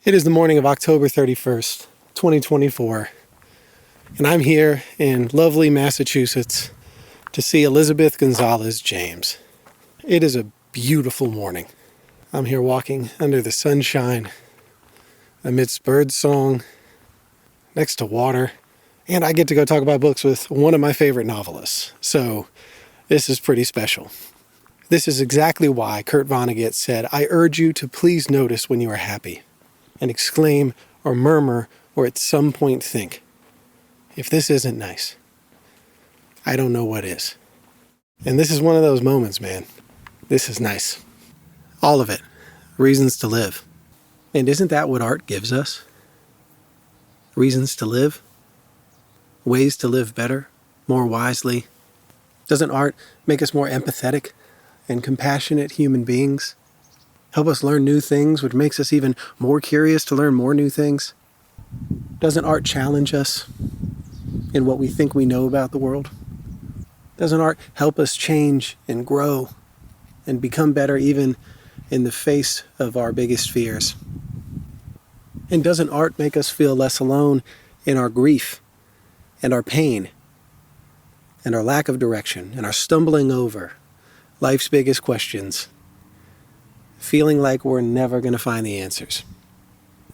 It is the morning of October 31st, 2024, and I'm here in lovely Massachusetts to see Elizabeth Gonzalez James. It is a beautiful morning. I'm here walking under the sunshine, amidst birdsong, next to water, and I get to go talk about books with one of my favorite novelists. So this is pretty special. This is exactly why Kurt Vonnegut said, "I urge you to please notice when you are happy, and exclaim or murmur or at some point think, if this isn't nice, I don't know what is." And this is one of those moments, man. This is nice. All of it. Reasons to live. And isn't that what art gives us? Reasons to live? Ways to live better, more wisely? Doesn't art make us more empathetic and compassionate human beings? Help us learn new things, which makes us even more curious to learn more new things? Doesn't art challenge us in what we think we know about the world? Doesn't art help us change and grow and become better even in the face of our biggest fears? And doesn't art make us feel less alone in our grief and our pain and our lack of direction and our stumbling over life's biggest questions, feeling like we're never going to find the answers?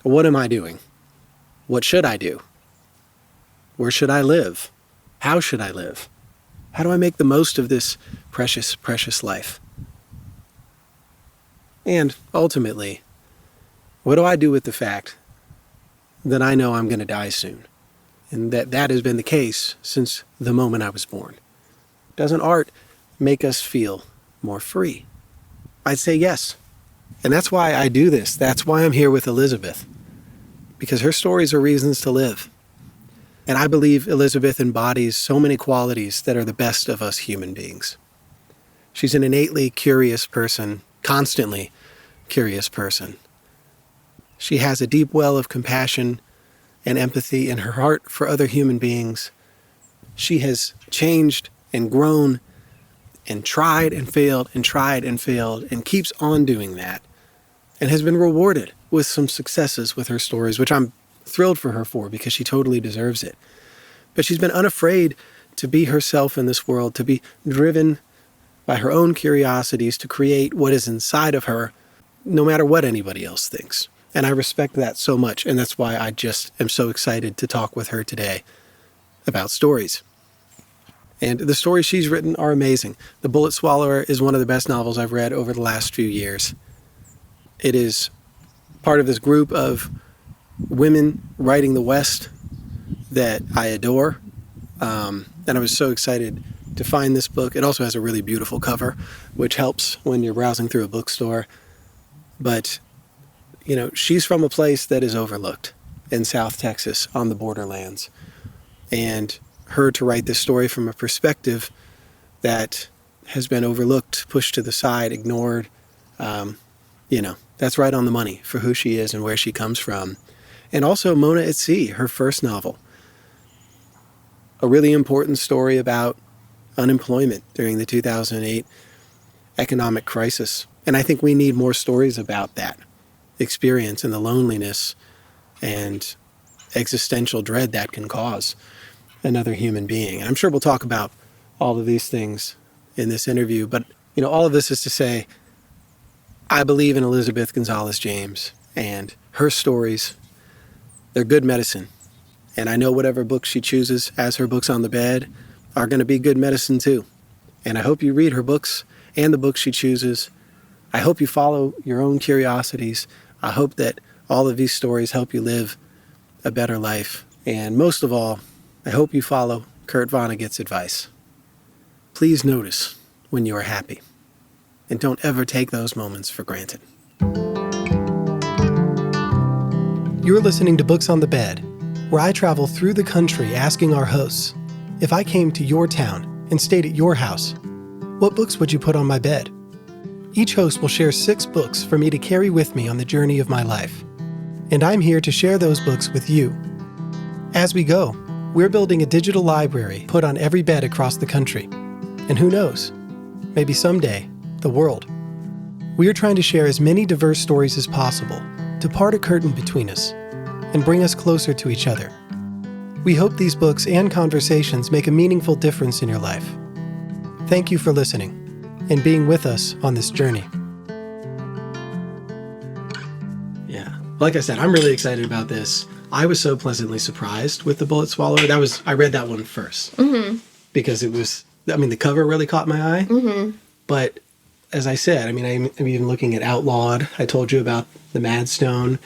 What am I doing? What should I do? Where should I live? How should I live? How do I make the most of this precious, precious life? And ultimately, what do I do with the fact that I know I'm going to die soon? And that has been the case since the moment I was born. Doesn't art make us feel more free? I'd say yes. And that's why I do this. That's why I'm here with Elizabeth. Because her stories are reasons to live. And I believe Elizabeth embodies so many qualities that are the best of us human beings. She's an innately curious person, constantly curious person. She has a deep well of compassion and empathy in her heart for other human beings. She has changed and grown and tried and failed and tried and failed and keeps on doing that, and has been rewarded with some successes with her stories, which I'm thrilled for her for because she totally deserves it. But she's been unafraid to be herself in this world, to be driven by her own curiosities to create what is inside of her, no matter what anybody else thinks. And I respect that so much, and that's why I just am so excited to talk with her today about stories. And the stories she's written are amazing. The Bullet Swallower is one of the best novels I've read over the last few years. It is part of this group of women writing the West that I adore. And I was so excited to find this book. It also has a really beautiful cover, which helps when you're browsing through a bookstore. But, you know, she's from a place that is overlooked in South Texas on the borderlands. And her to write this story from a perspective that has been overlooked, pushed to the side, ignored, that's right on the money for who she is and where she comes from. And also Mona at Sea, her first novel. A really important story about unemployment during the 2008 economic crisis. And I think we need more stories about that experience and the loneliness and existential dread that can cause another human being. And I'm sure we'll talk about all of these things in this interview, but all of this is to say, I believe in Elizabeth Gonzalez James and her stories. They're good medicine. And I know whatever books she chooses as her books on the bed are going to be good medicine too. And I hope you read her books and the books she chooses. I hope you follow your own curiosities. I hope that all of these stories help you live a better life. And most of all, I hope you follow Kurt Vonnegut's advice. Please notice when you are happy. And don't ever take those moments for granted. You're listening to Books on the Bed, where I travel through the country asking our hosts, if I came to your town and stayed at your house, what books would you put on my bed? Each host will share 6 books for me to carry with me on the journey of my life. And I'm here to share those books with you. As we go, we're building a digital library put on every bed across the country. And who knows, maybe someday, the world. We are trying to share as many diverse stories as possible to part a curtain between us and bring us closer to each other. We hope these books and conversations make a meaningful difference in your life. Thank you for listening and being with us on this journey. Yeah, like I said, I'm really excited about this. I was so pleasantly surprised with The Bullet Swallower. I read that one first because it was, the cover really caught my eye. But as I said, I'm even looking at Outlawed. I told you about The Madstone,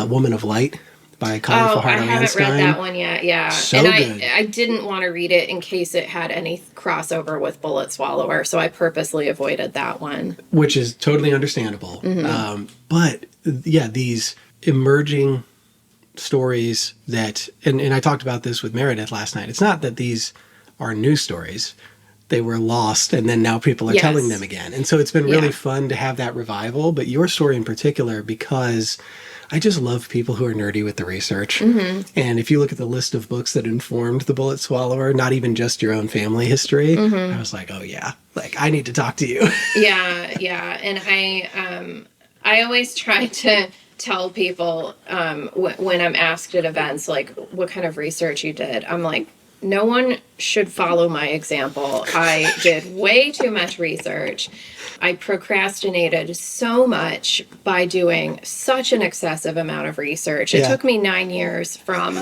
Woman of Light by Connie Fajardo I haven't Einstein. read that one yet, yeah. So good. I didn't want to read it in case it had any crossover with Bullet Swallower, so I purposely avoided that one. Which is totally understandable. But yeah, these emerging stories that, and I talked about this with Meredith last night, it's not that these are new stories. They were lost and then now people are telling them again. And so it's been really fun to have that revival, but your story in particular, because I just love people who are nerdy with the research. And if you look at the list of books that informed The Bullet Swallower, not even just your own family history, I was like, oh yeah, like I need to talk to you. Yeah. And I always try to tell people when I'm asked at events, like, what kind of research you did, I'm like, no one should follow my example. I did way too much research. I procrastinated so much by doing such an excessive amount of research. It took me 9 years from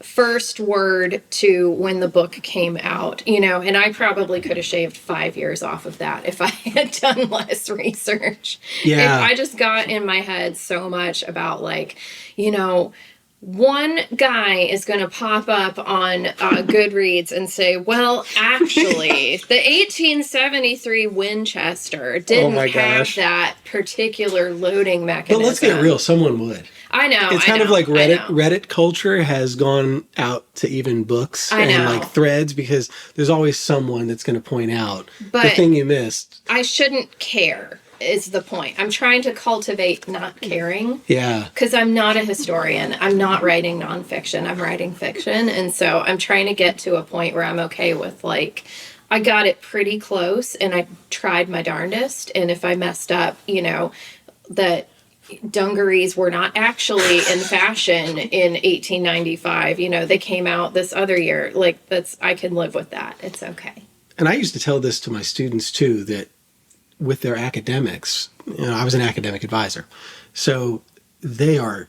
first word to when the book came out, and I probably could have shaved 5 years off of that if I had done less research. Yeah. If I just got in my head so much about one guy is going to pop up on Goodreads and say, well, actually, the 1873 Winchester didn't have that particular loading mechanism. But let's get real, someone would. I know. It's kind of like Reddit culture has gone out to even books and like threads, because there's always someone that's going to point out the thing you missed. I shouldn't care. Is the point. I'm trying to cultivate not caring. Yeah. Because I'm not a historian. I'm not writing nonfiction. I'm writing fiction. And so I'm trying to get to a point where I'm okay with, like, I got it pretty close and I tried my darndest. And if I messed up, that dungarees were not actually in fashion in 1895. They came out this other year. Like, I can live with that. It's okay. And I used to tell this to my students too, that with their academics, I was an academic advisor. So they are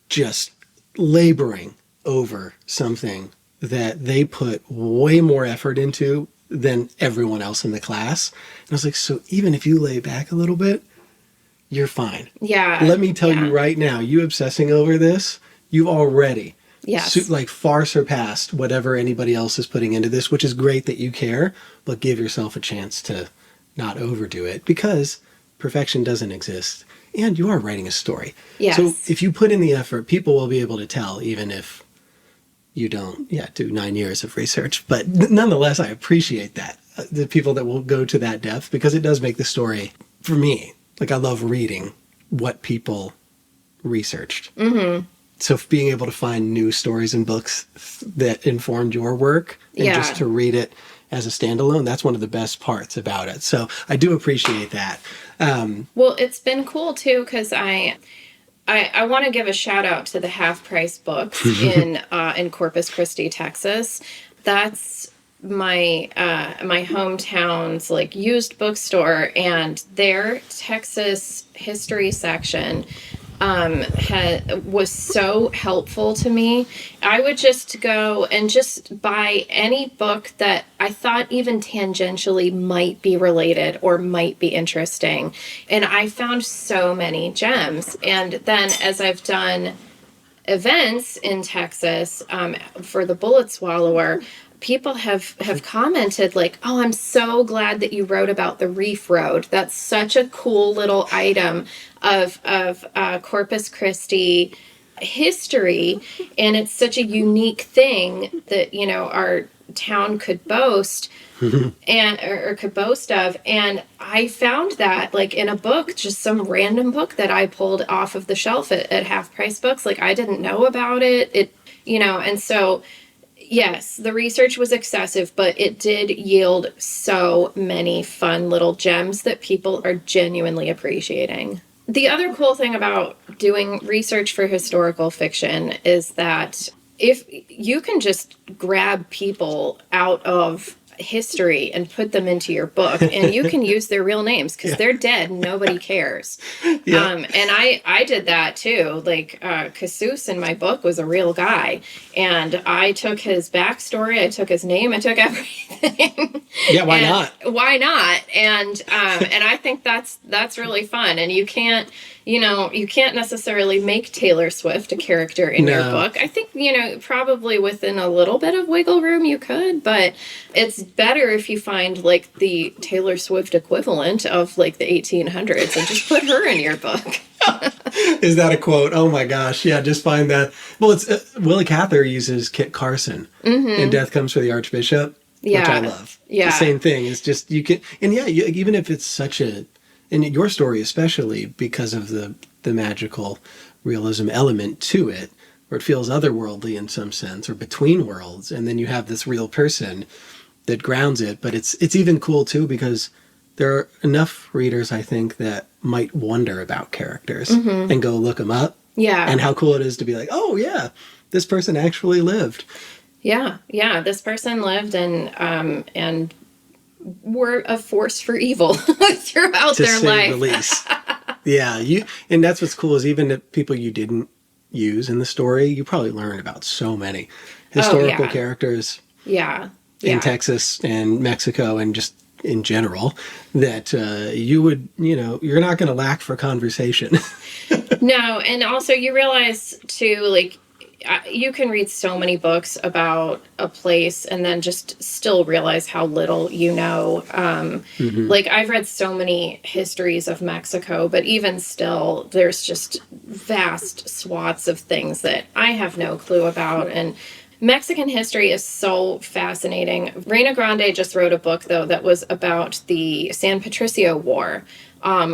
just laboring over something that they put way more effort into than everyone else in the class. And I was like, so even if you lay back a little bit, you're fine. Yeah. Let me tell you right now, you obsessing over this, you've already far surpassed whatever anybody else is putting into this, which is great that you care, but give yourself a chance to not overdo it, because perfection doesn't exist and you are writing a story. Yes. So if you put in the effort, people will be able to tell, even if you don't do 9 years of research. But nonetheless, I appreciate that, the people that will go to that depth, because it does make the story, for me, like, I love reading what people researched. So being able to find new stories and books that informed your work and just to read it as a standalone, that's one of the best parts about it. So I do appreciate that. Well, it's been cool too, because I want to give a shout out to the Half Price Books in Corpus Christi, Texas. That's my hometown's used bookstore, and their Texas history section was so helpful to me. I would just go and just buy any book that I thought even tangentially might be related or might be interesting. And I found so many gems. And then as I've done events in Texas for the Bullet Swallower, people have commented oh, I'm so glad that you wrote about the Reef Road. That's such a cool little item of Corpus Christi history. And it's such a unique thing that, our town could boast or could boast of. And I found that in a book, just some random book that I pulled off of the shelf at Half Price Books. I didn't know about it. And so yes, the research was excessive, but it did yield so many fun little gems that people are genuinely appreciating. The other cool thing about doing research for historical fiction is that if you can just grab people out of history and put them into your book, and you can use their real names because they're dead and nobody cares. And I did that too. Like Casus in my book was a real guy, and I took his backstory, I took his name, I took everything. Yeah, why not? Why not? And I think that's really fun. And you can't necessarily make Taylor Swift a character in your book. I think, probably within a little bit of wiggle room you could, but it's better if you find like the Taylor Swift equivalent of like the 1800s and just put her in your book. Is that a quote? Oh my gosh. Yeah, just find that. Well, it's Willa Cather uses Kit Carson in Death Comes for the Archbishop, which I love. Yeah. The same thing. It's just, you can, and even if it's such a, in your story especially, because of the magical realism element to it, where it feels otherworldly in some sense, or between worlds, and then you have this real person that grounds it. But it's even cool too, because there are enough readers, I think, that might wonder about characters and go look them up. Yeah. And how cool it is to be like, oh yeah, this person actually lived. Yeah. Yeah. This person lived and were a force for evil throughout their life. To say the least. Yeah. And that's what's cool is even the people you didn't use in the story, you probably learned about so many historical characters. Yeah. In Texas and Mexico and just in general, that you would, you're not going to lack for conversation. No. And also you realize too, like, you can read so many books about a place and then just still realize how little you know. Like, I've read so many histories of Mexico, but even still, there's just vast swaths of things that I have no clue about. And Mexican history is so fascinating. Reina Grande just wrote a book, though, that was about the San Patricio War,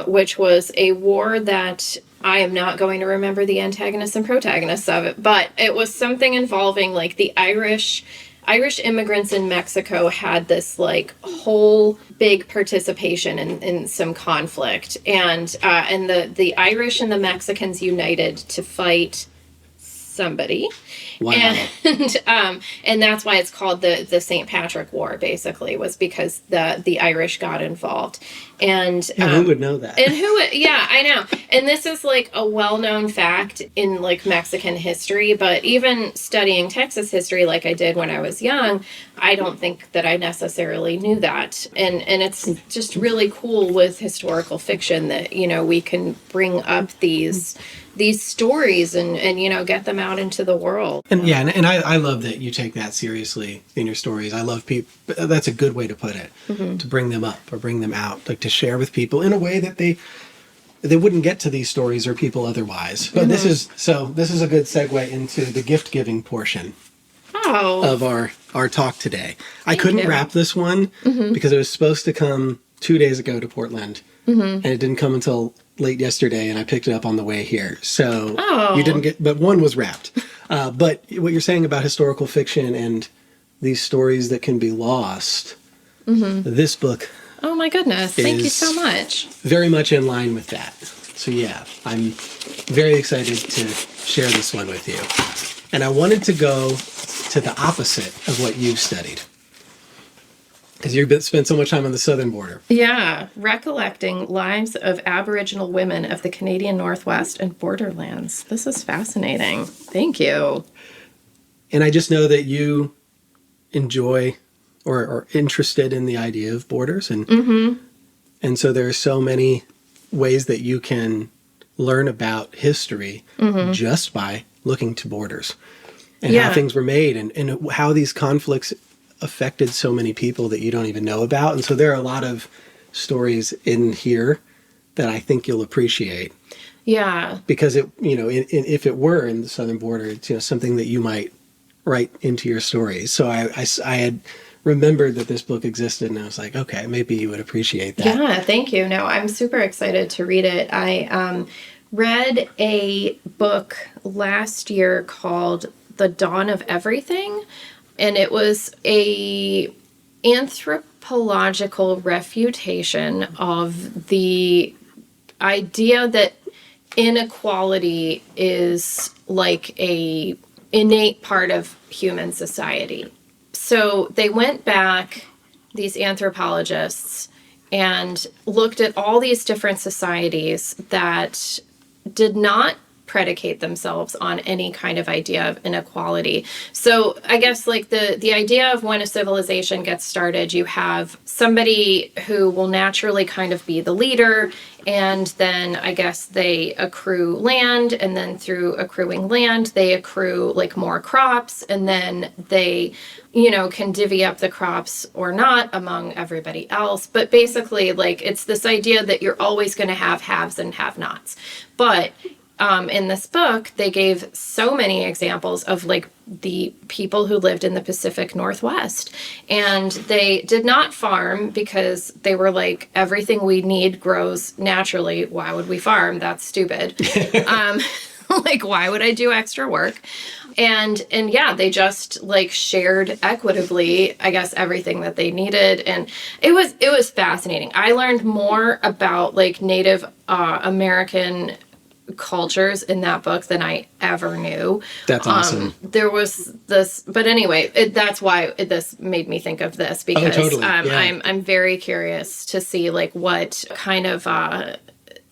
which was a war that I am not going to remember the antagonists and protagonists of it, but it was something involving like the Irish immigrants in Mexico had this like whole big participation in some conflict, and the Irish and the Mexicans united to fight somebody. Wow. And that's why it's called the St. Patrick War, basically, was because the Irish got involved. And who would know that? And I know. And this is like a well-known fact in like Mexican history, but even studying Texas history like I did when I was young, I don't think that I necessarily knew that. And it's just really cool with historical fiction that, we can bring up these stories and get them out into the world. And I love that you take that seriously in your stories. I love people. That's a good way to put it, to bring them up or bring them out, like to share with people in a way that they wouldn't get to these stories or people otherwise. But this is a good segue into the gift giving portion of our talk today. I couldn't wrap this one because it was supposed to come 2 days ago to Portland, and it didn't come until late yesterday, and I picked it up on the way here. So you didn't get, but one was wrapped. But what you're saying about historical fiction and these stories that can be lost, this book. Oh my goodness. Thank you so much. Very much in line with that. So yeah, I'm very excited to share this one with you. And I wanted to go to the opposite of what you've studied, because you've spent so much time on the southern border. Yeah. Recollecting lives of Aboriginal women of the Canadian Northwest and borderlands. This is fascinating. Thank you. And I just know that you enjoy or are interested in the idea of borders. And so there are so many ways that you can learn about history just by looking to borders and how things were made and how these conflicts affected so many people that you don't even know about. And so there are a lot of stories in here that I think you'll appreciate. Yeah. Because if it were in the southern border, it's something that you might write into your stories. So I had remembered that this book existed, and I was like, okay, maybe you would appreciate that. Yeah, thank you. No, I'm super excited to read it. I read a book last year called The Dawn of Everything, and it was a anthropological refutation of the idea that inequality is like a innate part of human society. So they went back, these anthropologists, and looked at all these different societies that did not predicate themselves on any kind of idea of inequality. So I guess like the idea of when a civilization gets started, you have somebody who will naturally kind of be the leader, and then I guess they accrue land, and then through accruing land, they accrue like more crops, and then they, you know, can divvy up the crops or not among everybody else. But basically, like, it's this idea that you're always going to have haves and have-nots. But in this book, they gave so many examples of like the people who lived in the Pacific Northwest, and they did not farm because they were like, everything we need grows naturally. Why would we farm? That's stupid. Like, why would I do extra work? And yeah, they just like shared equitably, I guess, everything that they needed. And it was fascinating. I learned more about like Native American cultures in that book than I ever knew. That's awesome. There was this, but anyway, that's why this made me think of this, because totally. I'm very curious to see like what kind of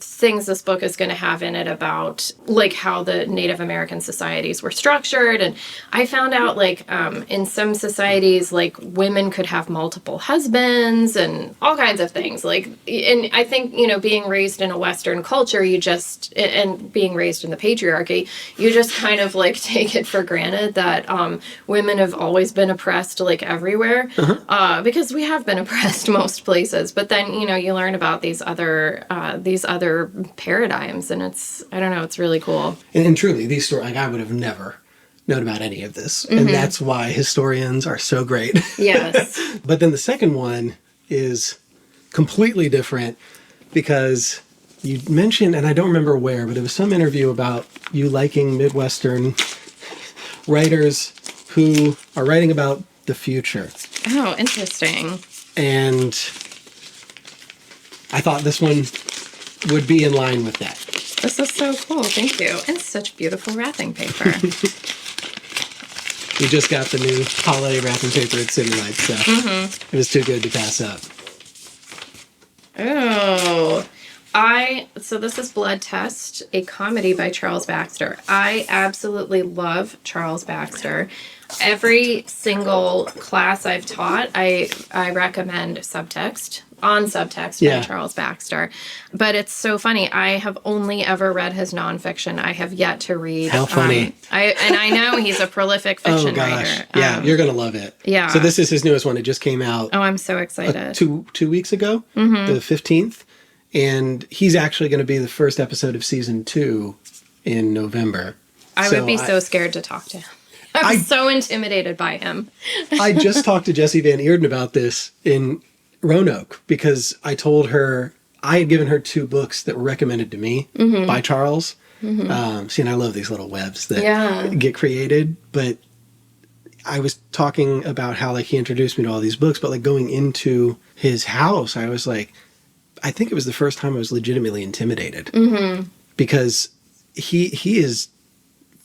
things this book is going to have in it about like how the Native American societies were structured. And I found out like in some societies, like women could have multiple husbands and all kinds of things. Like, and I think, you know, being raised in a Western culture, and being raised in the patriarchy, you just kind of like take it for granted that women have always been oppressed like everywhere, because we have been oppressed most places. But then, you know, you learn about these other paradigms, and I don't know, it's really cool. And truly, these stories, like, I would have never known about any of this. And that's why historians are so great. Yes. But then the second one is completely different, because you mentioned, and I don't remember where, but it was some interview about you liking Midwestern writers who are writing about the future. Oh, interesting. And I thought this one would be in line with that. This is so cool. Thank you. And such beautiful wrapping paper. We just got the new holiday wrapping paper at City Lights, so it was too good to pass up. Oh, so this is Blood Test, a comedy by Charles Baxter. I absolutely love Charles Baxter. Every single class I've taught, I recommend Subtext by Charles Baxter. But it's so funny. I have only ever read his nonfiction. I have yet to read. How funny. I know he's a prolific fiction writer. Yeah, you're going to love it. Yeah. So this is his newest one. It just came out. Oh, I'm so excited. 2 weeks ago, the 15th. And he's actually going to be the first episode of season 2 in November. I would be so scared to talk to him. I'm so intimidated by him. I just talked to Jessie Van Eerden about this in Roanoke, because I told her I had given her 2 books that were recommended to me by Charles. See, and I love these little webs that get created. But I was talking about how like he introduced me to all these books, but like going into his house, I was like, I think it was the first time I was legitimately intimidated, because he is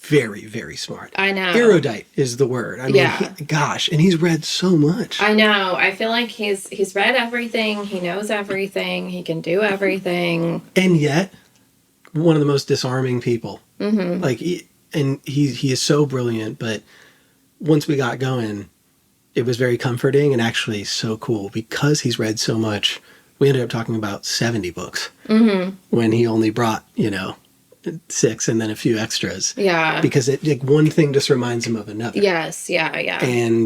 very, very smart. I know. Erudite is the word. I mean, and he's read so much. I know. I feel like he's read everything. He knows everything. He can do everything. And yet, one of the most disarming people. Like, he is so brilliant. But once we got going, it was very comforting and actually so cool, because he's read so much. We ended up talking about 70 books when he only brought, 6 and then a few extras. Yeah. Because one thing just reminds him of another. Yes. Yeah.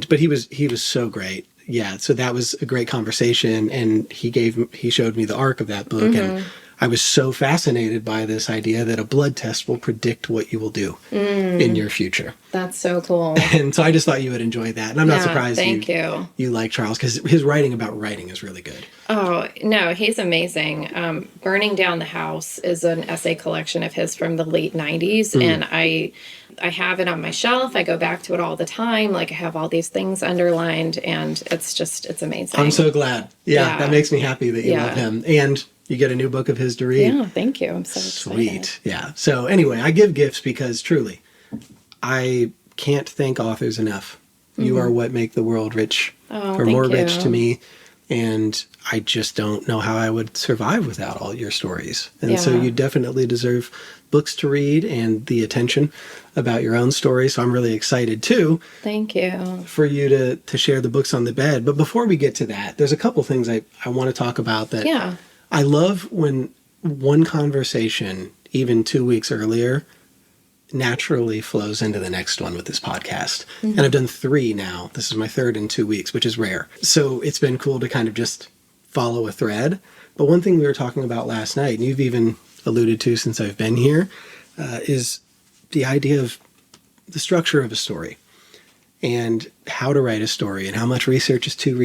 But he was so great. Yeah. So that was a great conversation, and he showed me the arc of that book, and I was so fascinated by this idea that a blood test will predict what you will do in your future. That's so cool. And so I just thought you would enjoy that. And I'm not surprised you like Charles, because his writing about writing is really good. Oh, no, he's amazing. Burning Down the House is an essay collection of his from the late 90s. And I have it on my shelf. I go back to it all the time. Like, I have all these things underlined, and it's amazing. I'm so glad. Yeah, that makes me happy that you love him. And You get a new book of his to read. Yeah, thank you. I'm so excited. Sweet. Yeah. So anyway, I give gifts because truly, I can't thank authors enough. You are what make the world rich, or more rich to me. And I just don't know how I would survive without all your stories. And so you definitely deserve books to read and the attention about your own story. So I'm really excited too. Thank you. For you to share the books on the bed. But before we get to that, there's a couple things I want to talk about that I love when one conversation, even 2 weeks earlier, naturally flows into the next one with this podcast. And I've done 3 now. This is my 3rd in 2 weeks, which is rare. So it's been cool to kind of just follow a thread. But one thing we were talking about last night, and you've even alluded to since I've been here, is the idea of the structure of a story and how to write a story and how much research is too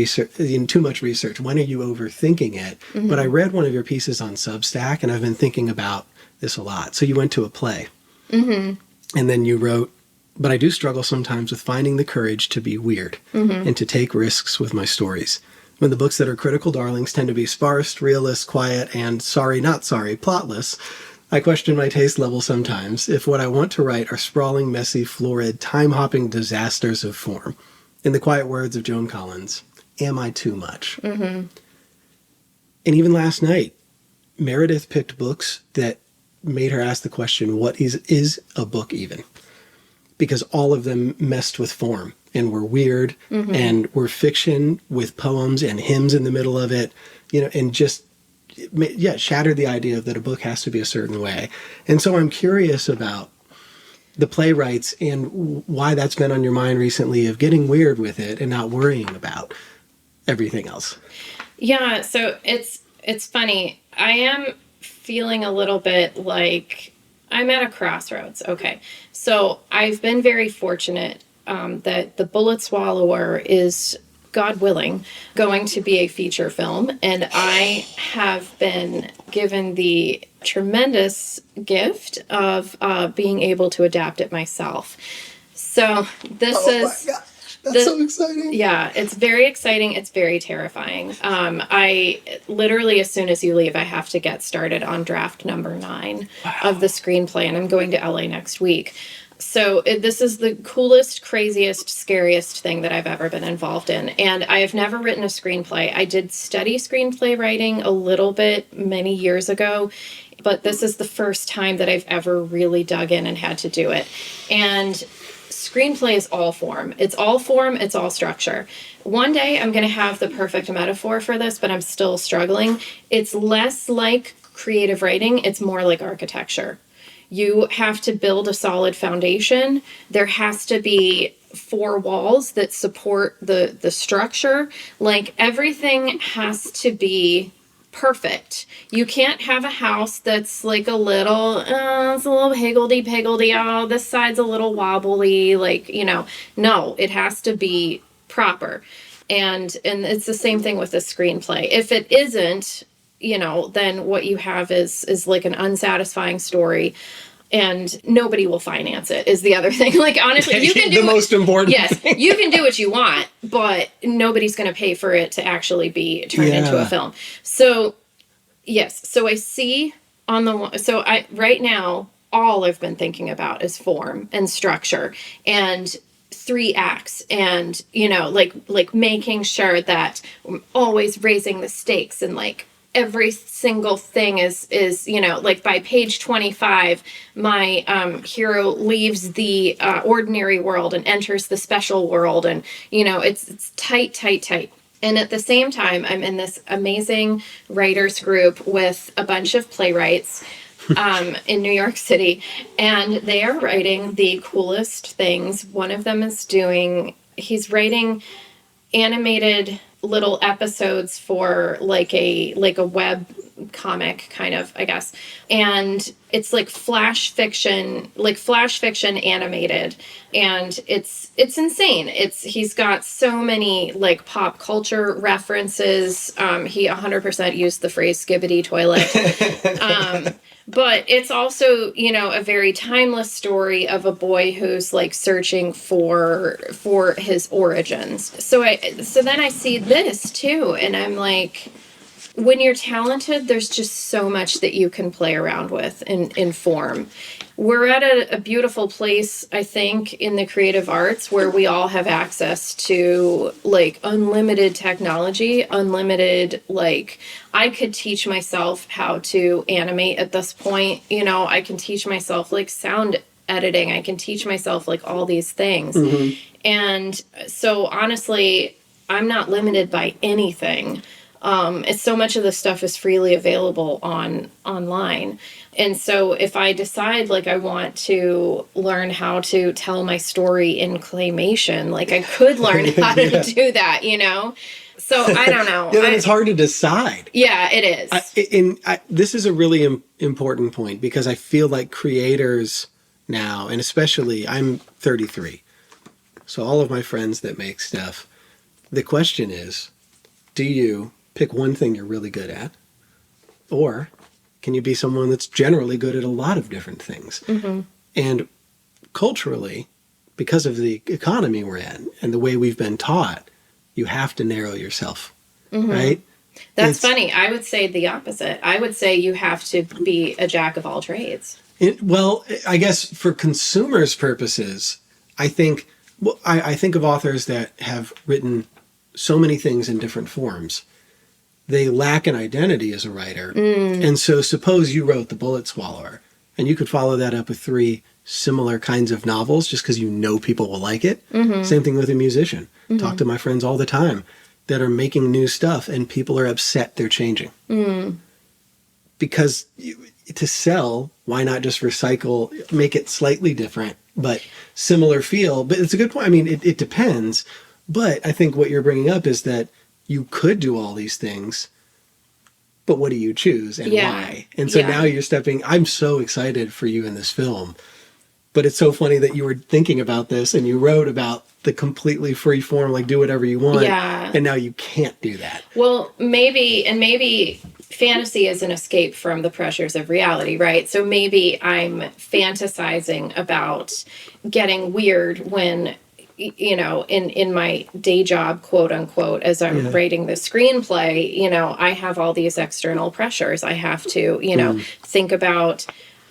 much research. When are you overthinking it? But I read one of your pieces on Substack, and I've been thinking about this a lot. So you went to a play. And then you wrote, but I do struggle sometimes with finding the courage to be weird and to take risks with my stories. When the books that are critical darlings tend to be sparse, realist, quiet, and sorry, not sorry, plotless, I question my taste level sometimes if what I want to write are sprawling, messy, florid, time-hopping disasters of form. In the quiet words of Joan Collins, am I too much? And even last night, Meredith picked books that made her ask the question, what is a book even? Because all of them messed with form and were weird and were fiction with poems and hymns in the middle of it, and just, shattered the idea that a book has to be a certain way. And so I'm curious about the playwrights and why that's been on your mind recently, of getting weird with it and not worrying about everything else. Yeah, so it's funny. I am feeling a little bit like I'm at a crossroads. Okay. So I've been very fortunate that The Bullet Swallower is, God willing, going to be a feature film. And I have been given the tremendous gift of being able to adapt it myself. So this is... My gosh, that's so exciting. Yeah, it's very exciting. It's very terrifying. I literally, as soon as you leave, I have to get started on draft number 9 of the screenplay, and I'm going to LA next week. So this is the coolest, craziest, scariest thing that I've ever been involved in. And I have never written a screenplay. I did study screenplay writing a little bit many years ago, but this is the first time that I've ever really dug in and had to do it. And screenplay is all form. It's all form. It's all structure. One day I'm going to have the perfect metaphor for this, but I'm still struggling. It's less like creative writing. It's more like architecture. You have to build a solid foundation. There has to be 4 walls that support the structure. Like, everything has to be perfect. You can't have a house that's like a little, it's a little higgledy-piggledy, oh, this side's a little wobbly, no, it has to be proper. And it's the same thing with a screenplay. If it isn't, then what you have is like an unsatisfying story, and nobody will finance it, is the other thing. Like, honestly, you can do the most important thing. You can do what you want, but nobody's going to pay for it to actually be turned into a film. So, yes. So I see right now, all I've been thinking about is form and structure and 3 acts, and, like making sure that I'm always raising the stakes, and like every single thing is like by page 25, my hero leaves the ordinary world and enters the special world, and it's tight. And at the same time, I'm in this amazing writers group with a bunch of playwrights in New York City, and they are writing the coolest things. One of them is he's writing animated little episodes for like a web comic kind of, I guess. And it's like flash fiction animated. And it's insane. He's got so many like pop culture references. He 100% used the phrase skibbity toilet. But it's also, a very timeless story of a boy who's like searching for his origins. So then I see this too, and I'm like, when you're talented, there's just so much that you can play around with in form. We're at a beautiful place, I think, in the creative arts where we all have access to like unlimited technology, unlimited, like I could teach myself how to animate at this point. You know, I can teach myself like sound editing. I can teach myself like all these things. And so honestly, I'm not limited by anything. It's so much of the stuff is freely available online. And so if I decide like I want to learn how to tell my story in claymation, like I could learn how to do that, you know? So I don't know. Yeah, it's hard to decide. Yeah, it is. This is a really important point because I feel like creators now, and especially I'm 33, so all of my friends that make stuff, the question is, do you pick one thing you're really good at, or can you be someone that's generally good at a lot of different things? And culturally, because of the economy we're in and the way we've been taught, you have to narrow yourself, right? That's funny. I would say the opposite. I would say you have to be a jack of all trades. Well, I guess for consumers' purposes, I think of authors that have written so many things in different forms. They lack an identity as a writer. And so suppose you wrote The Bullet Swallower, and you could follow that up with 3 similar kinds of novels just because you know people will like it. Same thing with a musician. Talk to my friends all the time that are making new stuff, and people are upset they're changing. Because to sell, why not just recycle, make it slightly different, but similar feel? But it's a good point. I mean, it depends. But I think what you're bringing up is that you could do all these things, but what do you choose and why? And so now you're I'm so excited for you in this film, but it's so funny that you were thinking about this and you wrote about the completely free form, like do whatever you want. And now you can't do that. Well, maybe fantasy is an escape from the pressures of reality, right? So maybe I'm fantasizing about getting weird when, you know, in my day job, quote unquote, as I'm writing the screenplay, you know, I have all these external pressures. I have to, you know, think about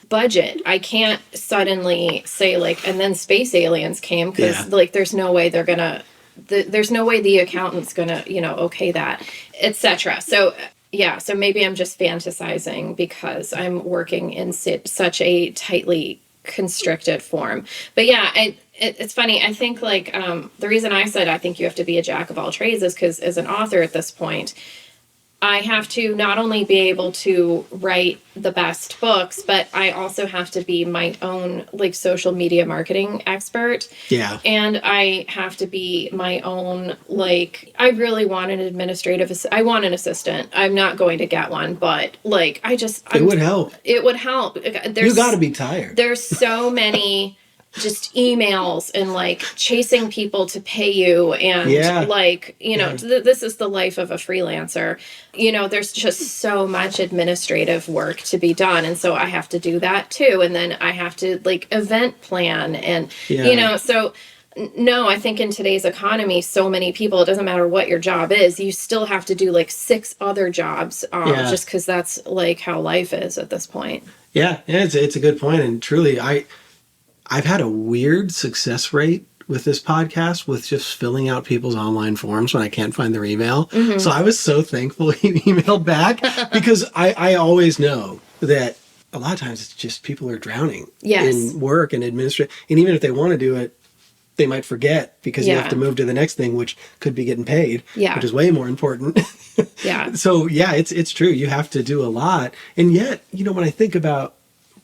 budget. I can't suddenly say like, and then space aliens came because like, there's no way they're gonna, there's no way the accountant's gonna, you know, okay that, etc. So yeah, so maybe I'm just fantasizing because I'm working in such a tightly constricted form. But yeah, it's funny. I think like the reason I said I think you have to be a jack of all trades is because as an author at this point, I have to not only be able to write the best books, but I also have to be my own like social media marketing expert. Yeah. And I have to be my own, like, I really want an I want an assistant. I'm not going to get one, but like, it would help. It would help. You got to be tired. There's so many just emails and like chasing people to pay you and like, you know, this is the life of a freelancer. You know, there's just so much administrative work to be done. And so I have to do that too. And then I have to like event plan and, you know, so no, I think in today's economy, so many people, it doesn't matter what your job is, you still have to do like 6 other jobs just because that's like how life is at this point. Yeah, it's a good point. And truly, I've had a weird success rate with this podcast with just filling out people's online forms when I can't find their email. So I was so thankful he emailed back because I always know that a lot of times it's just people are drowning in work and administration. And even if they want to do it, they might forget because you have to move to the next thing, which could be getting paid, which is way more important. So yeah, it's true. You have to do a lot. And yet, you know, when I think about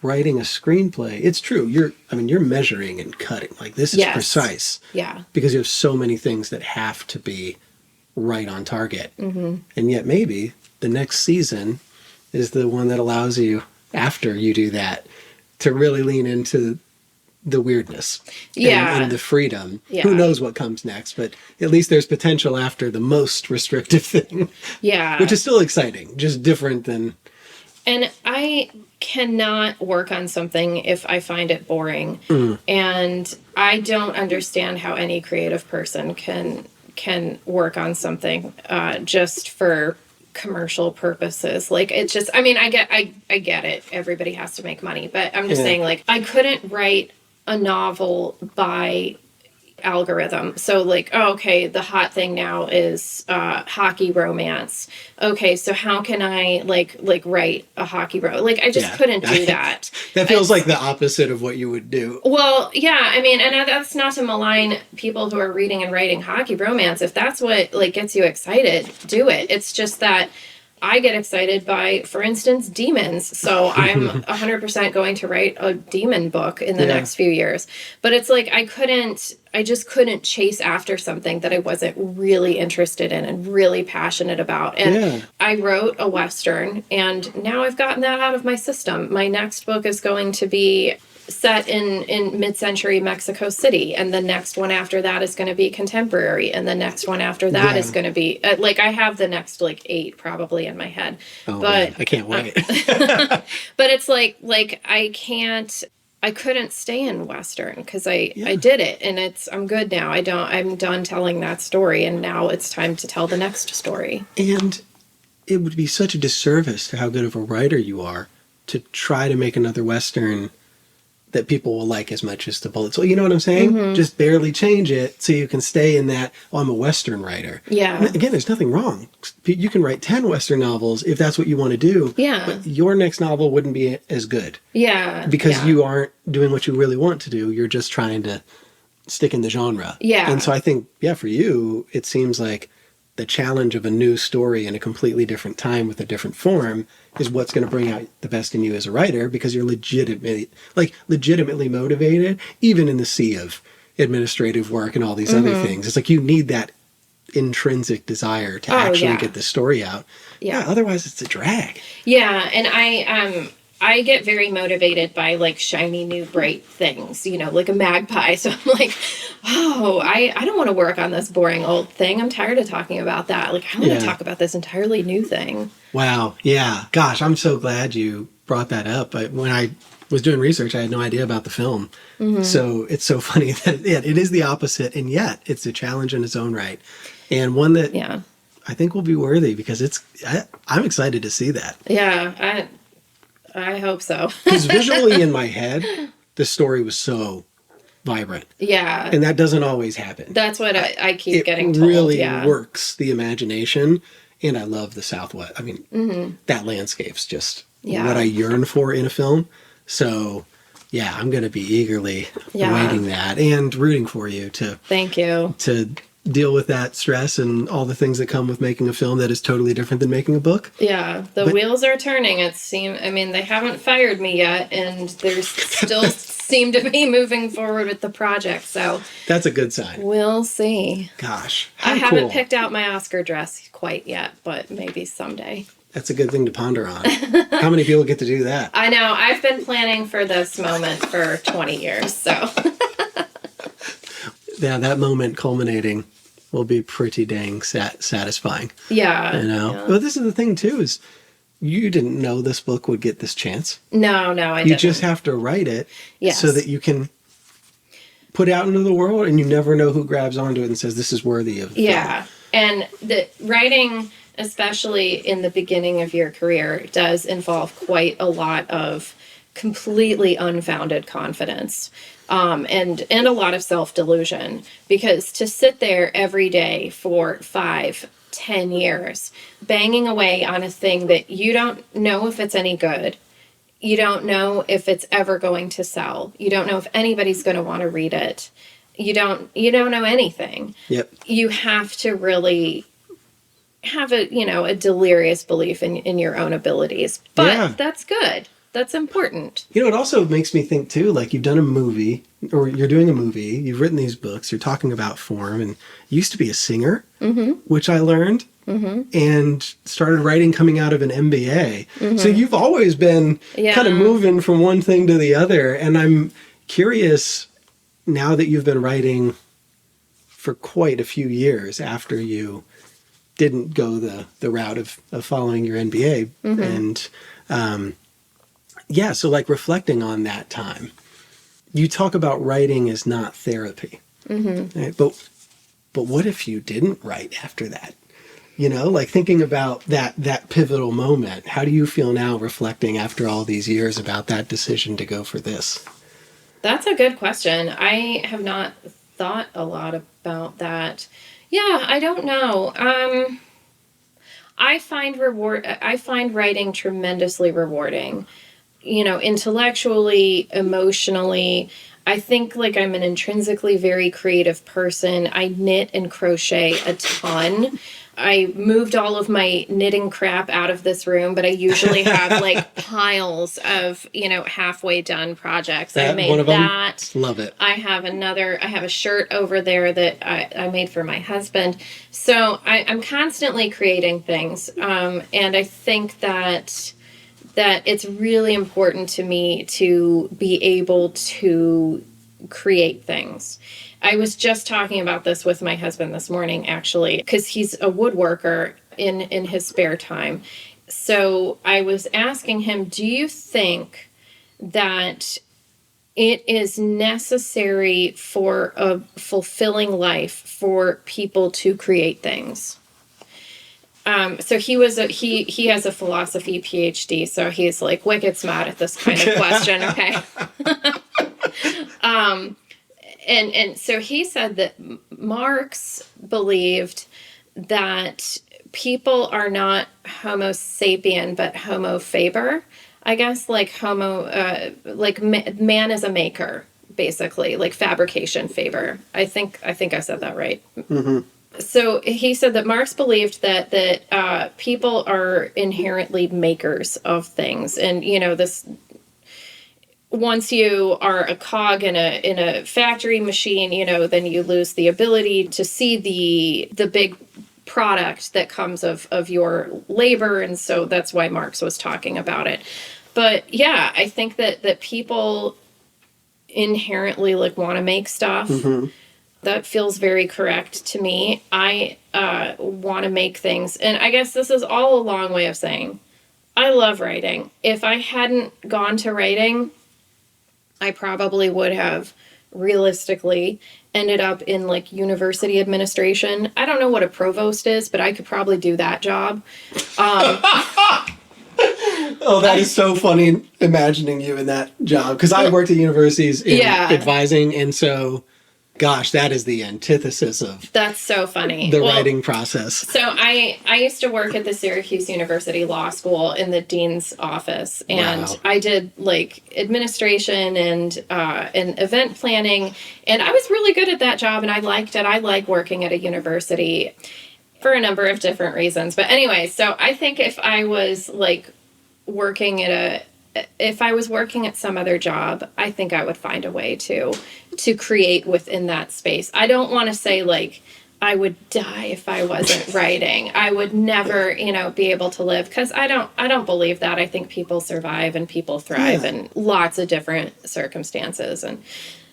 writing a screenplay, it's true. You're measuring and cutting. Like this is precise. Yeah. Because you have so many things that have to be right on target. And yet maybe the next season is the one that allows you, after you do that, to really lean into the weirdness and the freedom. Who knows what comes next, but at least there's potential after the most restrictive thing. Which is still exciting, just different than... And I cannot work on something if I find it boring. And I don't understand how any creative person can work on something just for commercial purposes. Like, it's just, I mean, I get it. Everybody has to make money, but I'm just saying, like, I couldn't write a novel by algorithm. So like, oh, okay, the hot thing now is hockey romance. Okay, so how can I like write a hockey like I just couldn't do that. That feels like the opposite of what you would do. Well, yeah, I mean, and that's not to malign people who are reading and writing hockey romance. If that's what like gets you excited, do it. It's just that I get excited by, for instance, demons. So I'm 100% going to write a demon book in the next few years. But it's like I just couldn't chase after something that I wasn't really interested in and really passionate about. And I wrote a Western, and now I've gotten that out of my system. My next book is going to be set in mid-century Mexico City, and the next one after that is going to be contemporary, and the next one after that is going to be like I have the next like 8 probably in my head. But man, I can't wait. But it's like I couldn't stay in Western because I did it, and I'm good now. I'm done telling that story, and now it's time to tell the next story. And it would be such a disservice to how good of a writer you are to try to make another Western that people will like as much as the Bullet Soul. You know what I'm saying? Mm-hmm. Just barely change it so you can stay in that, I'm a Western writer. Yeah. And again, there's nothing wrong. You can write 10 Western novels if that's what you want to do. Yeah. But your next novel wouldn't be as good. Yeah. Because you aren't doing what you really want to do. You're just trying to stick in the genre. Yeah. And so I think, for you, it seems like the challenge of a new story in a completely different time with a different form is what's going to bring out the best in you as a writer, because you're legitimately motivated, even in the sea of administrative work and all these other things. It's like you need that intrinsic desire to actually get the story out. Yeah. Otherwise it's a drag. Yeah. And I get very motivated by like shiny new bright things, like a magpie. So I'm like, oh, I don't want to work on this boring old thing. I'm tired of talking about that. Like, I want to talk about this entirely new thing. Wow. Yeah. Gosh, I'm so glad you brought that up. When I was doing research, I had no idea about the film. Mm-hmm. So it's so funny that it is the opposite, and yet it's a challenge in its own right. And one that I think will be worthy, because I'm excited to see that. Yeah. I hope so. Because visually in my head, the story was so vibrant. Yeah. And that doesn't always happen. That's what I keep getting told. It really works the imagination. And I love the Southwest. I mean, that landscape's just what I yearn for in a film. So, I'm going to be eagerly awaiting that and rooting for you to... Thank you. ...to deal with that stress and all the things that come with making a film that is totally different than making a book. Yeah, the wheels are turning. They haven't fired me yet, and there's still seem to be moving forward with the project, so... That's a good sign. We'll see. Gosh, I haven't picked out my Oscar dress quite yet, but maybe someday. That's a good thing to ponder on. How many people get to do that? I know. I've been planning for this moment for 20 years, so... Yeah, that moment culminating will be pretty dang satisfying. Yeah. Yeah. But this is the thing, too, is you didn't know this book would get this chance. No, I didn't. You just have to write it so that you can put it out into the world, and you never know who grabs onto it and says, this is worthy of film. And the writing, especially in the beginning of your career, does involve quite a lot of completely unfounded confidence. And a lot of self-delusion, because to sit there every day for 5-10 years, banging away on a thing that you don't know if it's any good, you don't know if it's ever going to sell, you don't know if anybody's going to want to read it, you don't know anything. Yep. You have to really have a delirious belief in your own abilities, but that's good. That's important. It also makes me think, too, like you've done a movie, or you're doing a movie, you've written these books, you're talking about form, and you used to be a singer, which I learned, and started writing coming out of an MBA. So you've always been kind of moving from one thing to the other, and I'm curious, now that you've been writing for quite a few years after you didn't go the route of following your MBA, and... so like reflecting on that time, you talk about writing as not therapy, right? But what if you didn't write after that? You know, like thinking about that pivotal moment. How do you feel now reflecting after all these years about that decision to go for this? That's a good question. I have not thought a lot about that. Yeah, I don't know. I find writing tremendously rewarding. You know, intellectually, emotionally. I think like I'm an intrinsically very creative person. I knit and crochet a ton. I moved all of my knitting crap out of this room, but I usually have like piles of, halfway done projects. I made one of that. Them? Love it. I have a shirt over there that I made for my husband. So I'm constantly creating things. And I think that it's really important to me to be able to create things. I was just talking about this with my husband this morning, actually, because he's a woodworker in his spare time. So I was asking him, do you think that it is necessary for a fulfilling life for people to create things? So he has a philosophy PhD, so he's like wicked smart at this kind of question. Okay. And so he said that Marx believed that people are not Homo sapien, but Homo faber. I guess like man is a maker, basically, like fabrication faber. I think I said that right. Mm-hmm. So he said that Marx believed that people are inherently makers of things, and this. Once you are a cog in a factory machine, then you lose the ability to see the big product that comes of your labor, and so that's why Marx was talking about it. But yeah, I think that people inherently like want to make stuff. Mm-hmm. That feels very correct to me. I want to make things, and I guess this is all a long way of saying I love writing. If I hadn't gone to writing, I probably would have realistically ended up in like university administration. I don't know what a provost is, but I could probably do that job. Oh, that is so funny imagining you in that job. Because I worked at universities in advising, and so, gosh, that is the antithesis of that's so funny. The writing process. So I used to work at the Syracuse University Law School in the dean's office, and wow. I did like administration and event planning, and I was really good at that job, and I liked it. I like working at a university for a number of different reasons. But anyway, so I think if I was like working at some other job, I think I would find a way to create within that space. I don't want to say like I would die if I wasn't writing. I would never, be able to live, because I don't believe that. I think people survive and people thrive in lots of different circumstances. And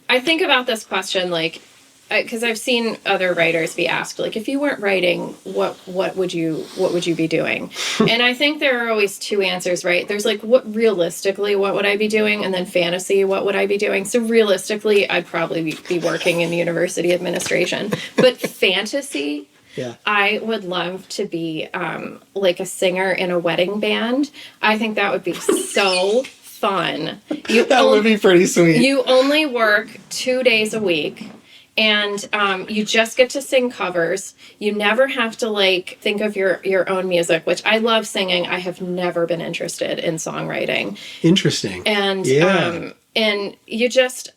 I think about this question like, because I've seen other writers be asked, like, if you weren't writing, what would you be doing? And I think there are always two answers, right? There's like, what would I be doing? And then fantasy, what would I be doing? So realistically, I'd probably be working in university administration. But fantasy, I would love to be like a singer in a wedding band. I think that would be so fun. That would be pretty sweet. You only work 2 days a week. And you just get to sing covers. You never have to like think of your own music, which I love singing. I have never been interested in songwriting. Interesting. And and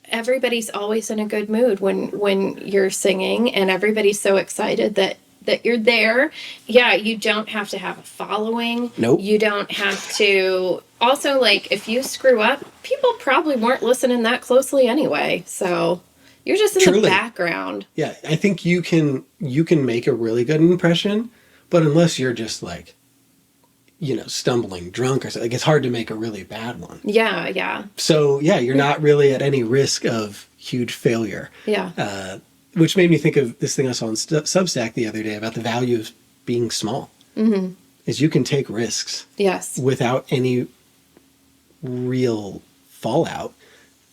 everybody's always in a good mood when you're singing, and everybody's so excited that you're there. Yeah, you don't have to have a following. Nope. You don't have to. Also, like if you screw up, people probably weren't listening that closely anyway. So. You're just in the background. Yeah, I think you can make a really good impression, but unless you're just like, stumbling drunk or something, like it's hard to make a really bad one. Yeah, yeah. So you're not really at any risk of huge failure. Yeah. Which made me think of this thing I saw on Substack the other day about the value of being small. Mm-hmm. Is you can take risks. Yes. Without any real fallout.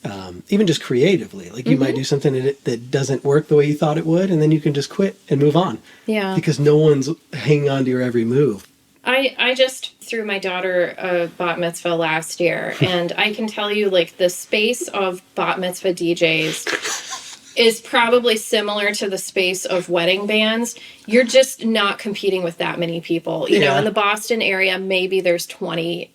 even just creatively. Like you might do something that doesn't work the way you thought it would, and then you can just quit and move on. Yeah. Because no one's hanging on to your every move. I just threw my daughter a bat mitzvah last year, and I can tell you, like, the space of bat mitzvah DJs is probably similar to the space of wedding bands. You're just not competing with that many people. You know, in the Boston area, maybe there's 20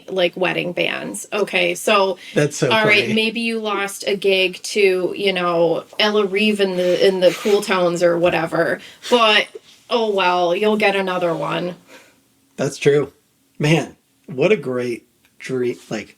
like wedding bands. Okay, so that's so all funny. right, maybe you lost a gig to, you know, Ella Reeve in the Cool Tones or whatever, but oh well, you'll get another one. That's true. Man, what a great dream. Like,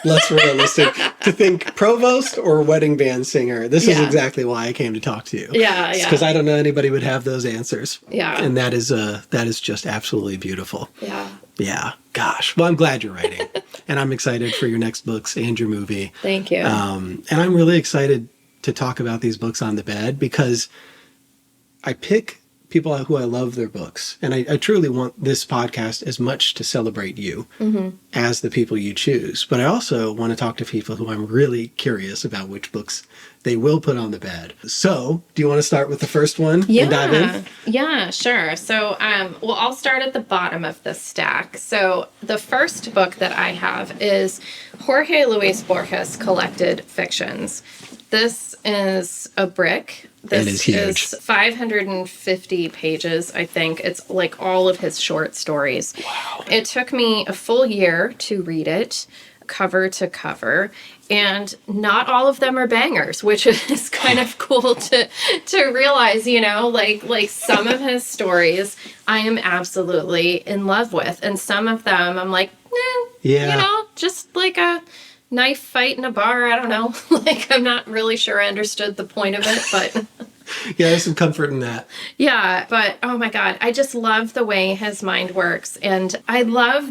less realistic to think provost or wedding band singer. This is exactly why I came to talk to you. Yeah. Because I don't know anybody would have those answers. Yeah. And that is just absolutely beautiful. Yeah. Yeah. Gosh. Well, I'm glad you're writing. And I'm excited for your next books and your movie. Thank you. And I'm really excited to talk about these books on the bed because I pick people who I love their books. And I truly want this podcast as much to celebrate you as the people you choose. But I also want to talk to people who I'm really curious about which books they will put on the bed. So, do you want to start with the first one and dive in? Yeah, sure. So, well, I'll start at the bottom of the stack. So, the first book that I have is Jorge Luis Borges Collected Fictions. This is a brick. This is huge. 550 pages, I think. It's like all of his short stories. Wow. It took me a full year to read it, cover to cover, and not all of them are bangers, which is kind of cool to realize, you know, like some of his stories I am absolutely in love with, and some of them I'm like, you know, just like a knife fight in a bar. I don't know. Like, I'm not really sure I understood the point of it, but yeah, there's some comfort in that. Yeah, but oh my God, I just love the way his mind works. And I love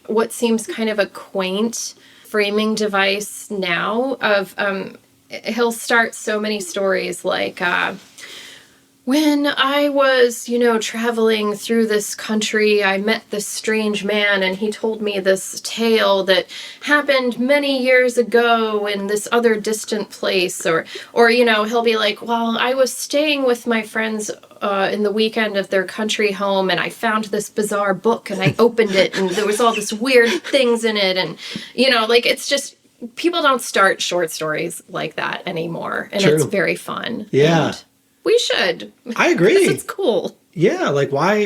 what seems kind of a quaint framing device now of, he'll start so many stories like, when I was, you know, traveling through this country, I met this strange man and he told me this tale that happened many years ago in this other distant place. Or you know, he'll be like, well, I was staying with my friends in the weekend of their country home and I found this bizarre book and I opened it and there was all this weird things in it. And, you know, like, it's just, people don't start short stories like that anymore. And True. It's very fun. Yeah. And we should. I agree. It's cool. Yeah, like why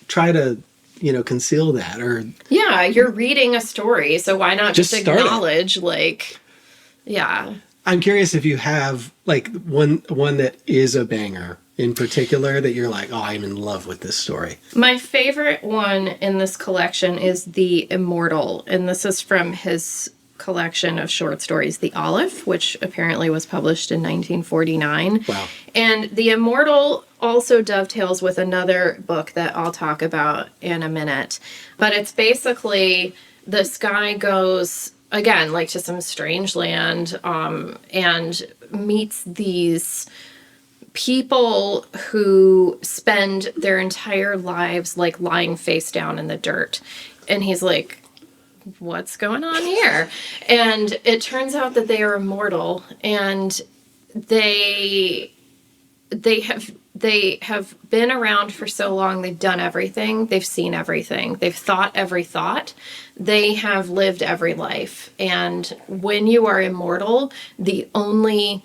try to, you know, conceal that or Yeah, you're reading a story, so why not just acknowledge like I'm curious if you have like one that is a banger in particular that you're like, oh, I'm in love with this story. My favorite one in this collection is The Immortal, and this is from his collection of short stories, The Olive, which apparently was published in 1949. Wow. And The Immortal also dovetails with another book that I'll talk about in a minute. But it's basically this guy goes, again, like to some strange land, and meets these people who spend their entire lives like lying face down in the dirt. And he's like, what's going on here? And it turns out that they are immortal, and they have been around for so long. They've done everything. They've seen everything. They've thought every thought. They have lived every life. And when you are immortal, the only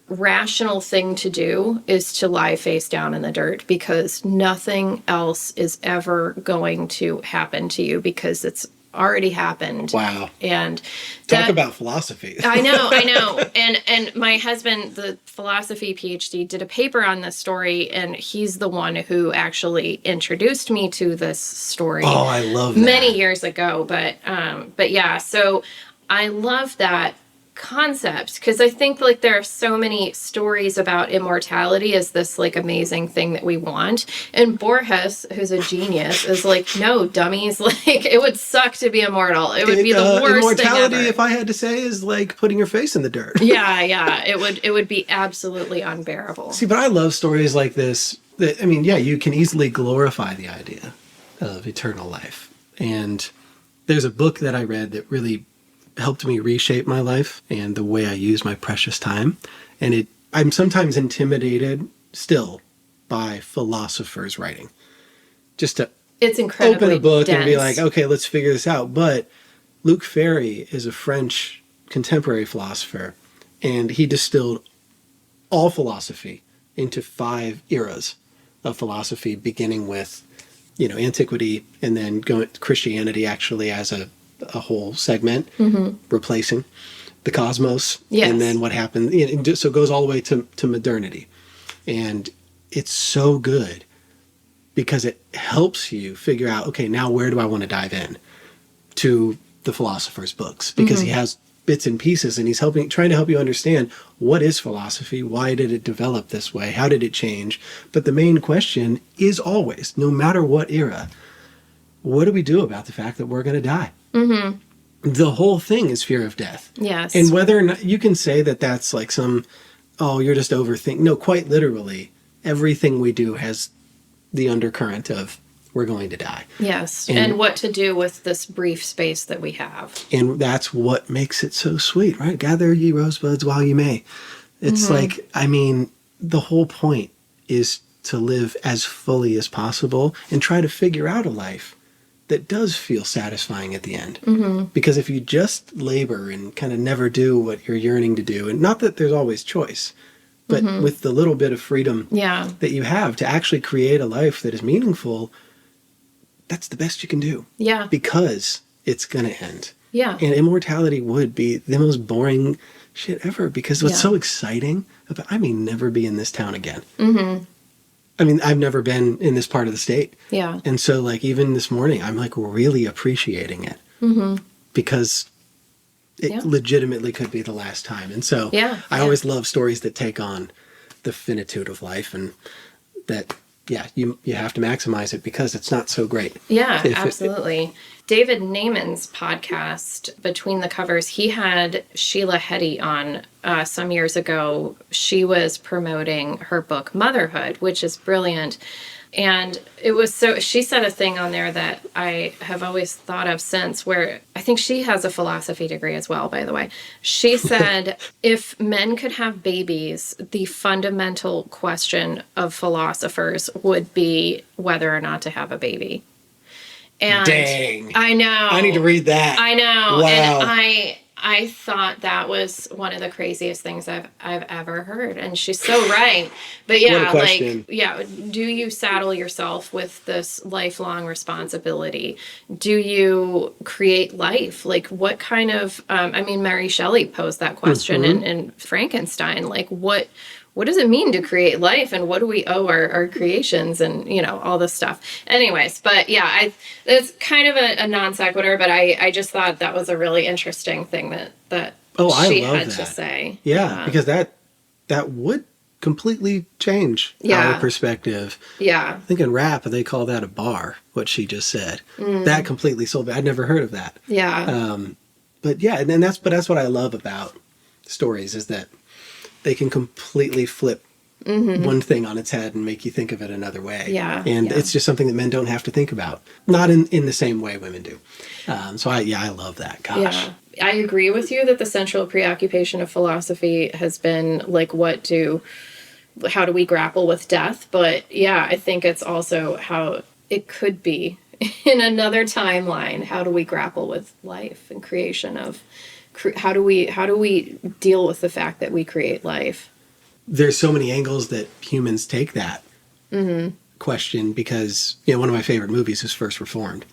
rational thing to do is to lie face down in the dirt, because nothing else is ever going to happen to you because it's already happened. Wow. And talk about philosophy. I know. And my husband, the philosophy PhD, did a paper on this story, and he's the one who actually introduced me to this story. Oh, I love that. Many years ago. But yeah, so I love that concept, because I think like there are so many stories about immortality as this like amazing thing that we want, and Borges, who's a genius, is like, no, dummies, like it would suck to be immortal. It would be the worst immortality, thing ever. if I had to say, is like putting your face in the dirt. Yeah, it would be absolutely unbearable. See, but I love stories like this that, I mean, yeah, you can easily glorify the idea of eternal life. And there's a book that I read that really helped me reshape my life and the way I use my precious time. And I'm sometimes intimidated still by philosophers' writing. Just to It's incredibly open a book dense. and be like, okay, let's figure this out. But Luc Ferry is a French contemporary philosopher, and he distilled all philosophy into 5 eras of philosophy, beginning with, antiquity, and then going Christianity actually as a whole segment, replacing the cosmos, Yes. and then what happened. So it goes all the way to modernity. And it's so good because it helps you figure out, okay, now where do I want to dive in to the philosopher's books? Because he has bits and pieces, and he's trying to help you understand, what is philosophy? Why did it develop this way? How did it change? But the main question is always, no matter what era, what do we do about the fact that we're going to die? The whole thing is fear of death. Yes. And whether or not you can say that that's like you're just overthinking. No, quite literally, everything we do has the undercurrent of, we're going to die. Yes. And what to do with this brief space that we have. And that's what makes it so sweet, right? Gather ye rosebuds while you may. It's like, the whole point is to live as fully as possible and try to figure out a life that does feel satisfying at the end. Because if you just labor and kind of never do what you're yearning to do, and not that there's always choice, but with the little bit of freedom that you have to actually create a life that is meaningful, that's the best you can do. Yeah. Because it's going to end. Yeah. And immortality would be the most boring shit ever, because what's so exciting about, I may never be in this town again. I've never been in this part of the state. Yeah. And so, like, even this morning, I'm like really appreciating it because it legitimately could be the last time. And so I always love stories that take on the finitude of life, and that, you have to maximize it because it's not so great. Yeah, absolutely. David Naiman's podcast, Between the Covers, he had Sheila Heti on some years ago. She was promoting her book, Motherhood, which is brilliant. And it was she said a thing on there that I have always thought of since, where I think she has a philosophy degree as well, by the way. She said, if men could have babies, the fundamental question of philosophers would be whether or not to have a baby. And dang. I know. I need to read that. I know. Wow. And I thought that was one of the craziest things I've ever heard. And she's so right. But What a question. do you saddle yourself with this lifelong responsibility? Do you create life? Like, what kind of, Mary Shelley posed that question in Frankenstein. Like, what does it mean to create life, and what do we owe our creations, and, all this stuff. Anyways, but it's kind of a non sequitur, but I just thought that was a really interesting thing that she had to say. Yeah, because that would completely change our perspective. Yeah. I think in rap, they call that a bar, what she just said. That completely sold me. I'd never heard of that. Yeah. But that's what I love about stories, is that they can completely flip one thing on its head and make you think of it another way. Yeah. And it's just something that men don't have to think about. Not in the same way women do. So I love that. Gosh. Yeah. I agree with you that the central preoccupation of philosophy has been, like, how do we grapple with death? But I think it's also how it could be in another timeline. How do we grapple with life and creation of, how do we deal with the fact that we create life? There's so many angles that humans take that question, because one of my favorite movies is First Reformed.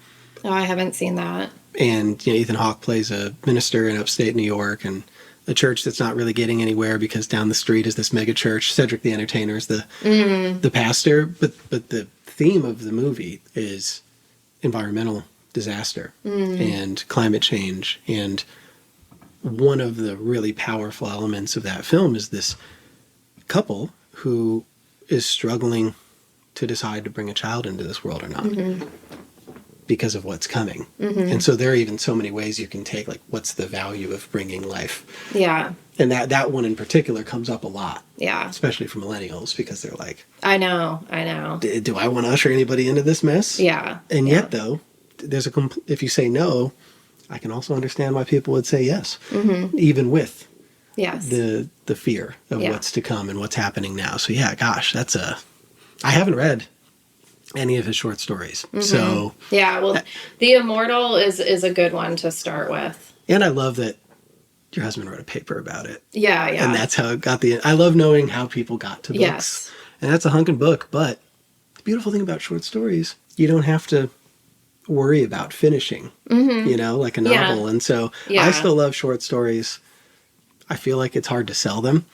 Oh, I haven't seen that. And Ethan Hawke plays a minister in upstate New York, and a church that's not really getting anywhere because down the street is this mega church. Cedric the Entertainer is the pastor, but the theme of the movie is environmental disaster and climate change. And one of the really powerful elements of that film is this couple who is struggling to decide to bring a child into this world or not because of what's coming. And so there are even so many ways you can take, like, what's the value of bringing life? Yeah. And that one in particular comes up a lot. Yeah. Especially for millennials, because they're like, I know. Do I want to usher anybody into this mess? Yeah. And yet, though, there's if you say no, I can also understand why people would say yes, even with Yes. the fear of Yeah. what's to come and what's happening now. So yeah, gosh, I haven't read any of his short stories. So Yeah, well, The Immortal is a good one to start with. and I love that your husband wrote a paper about it. Yeah, yeah. And that's how it got I love knowing how people got to books. Yes. And that's a hunkin' book. But the beautiful thing about short stories, you don't have to worry about finishing, like a novel. Yeah. And so Yeah. I still love short stories. I feel like it's hard to sell them.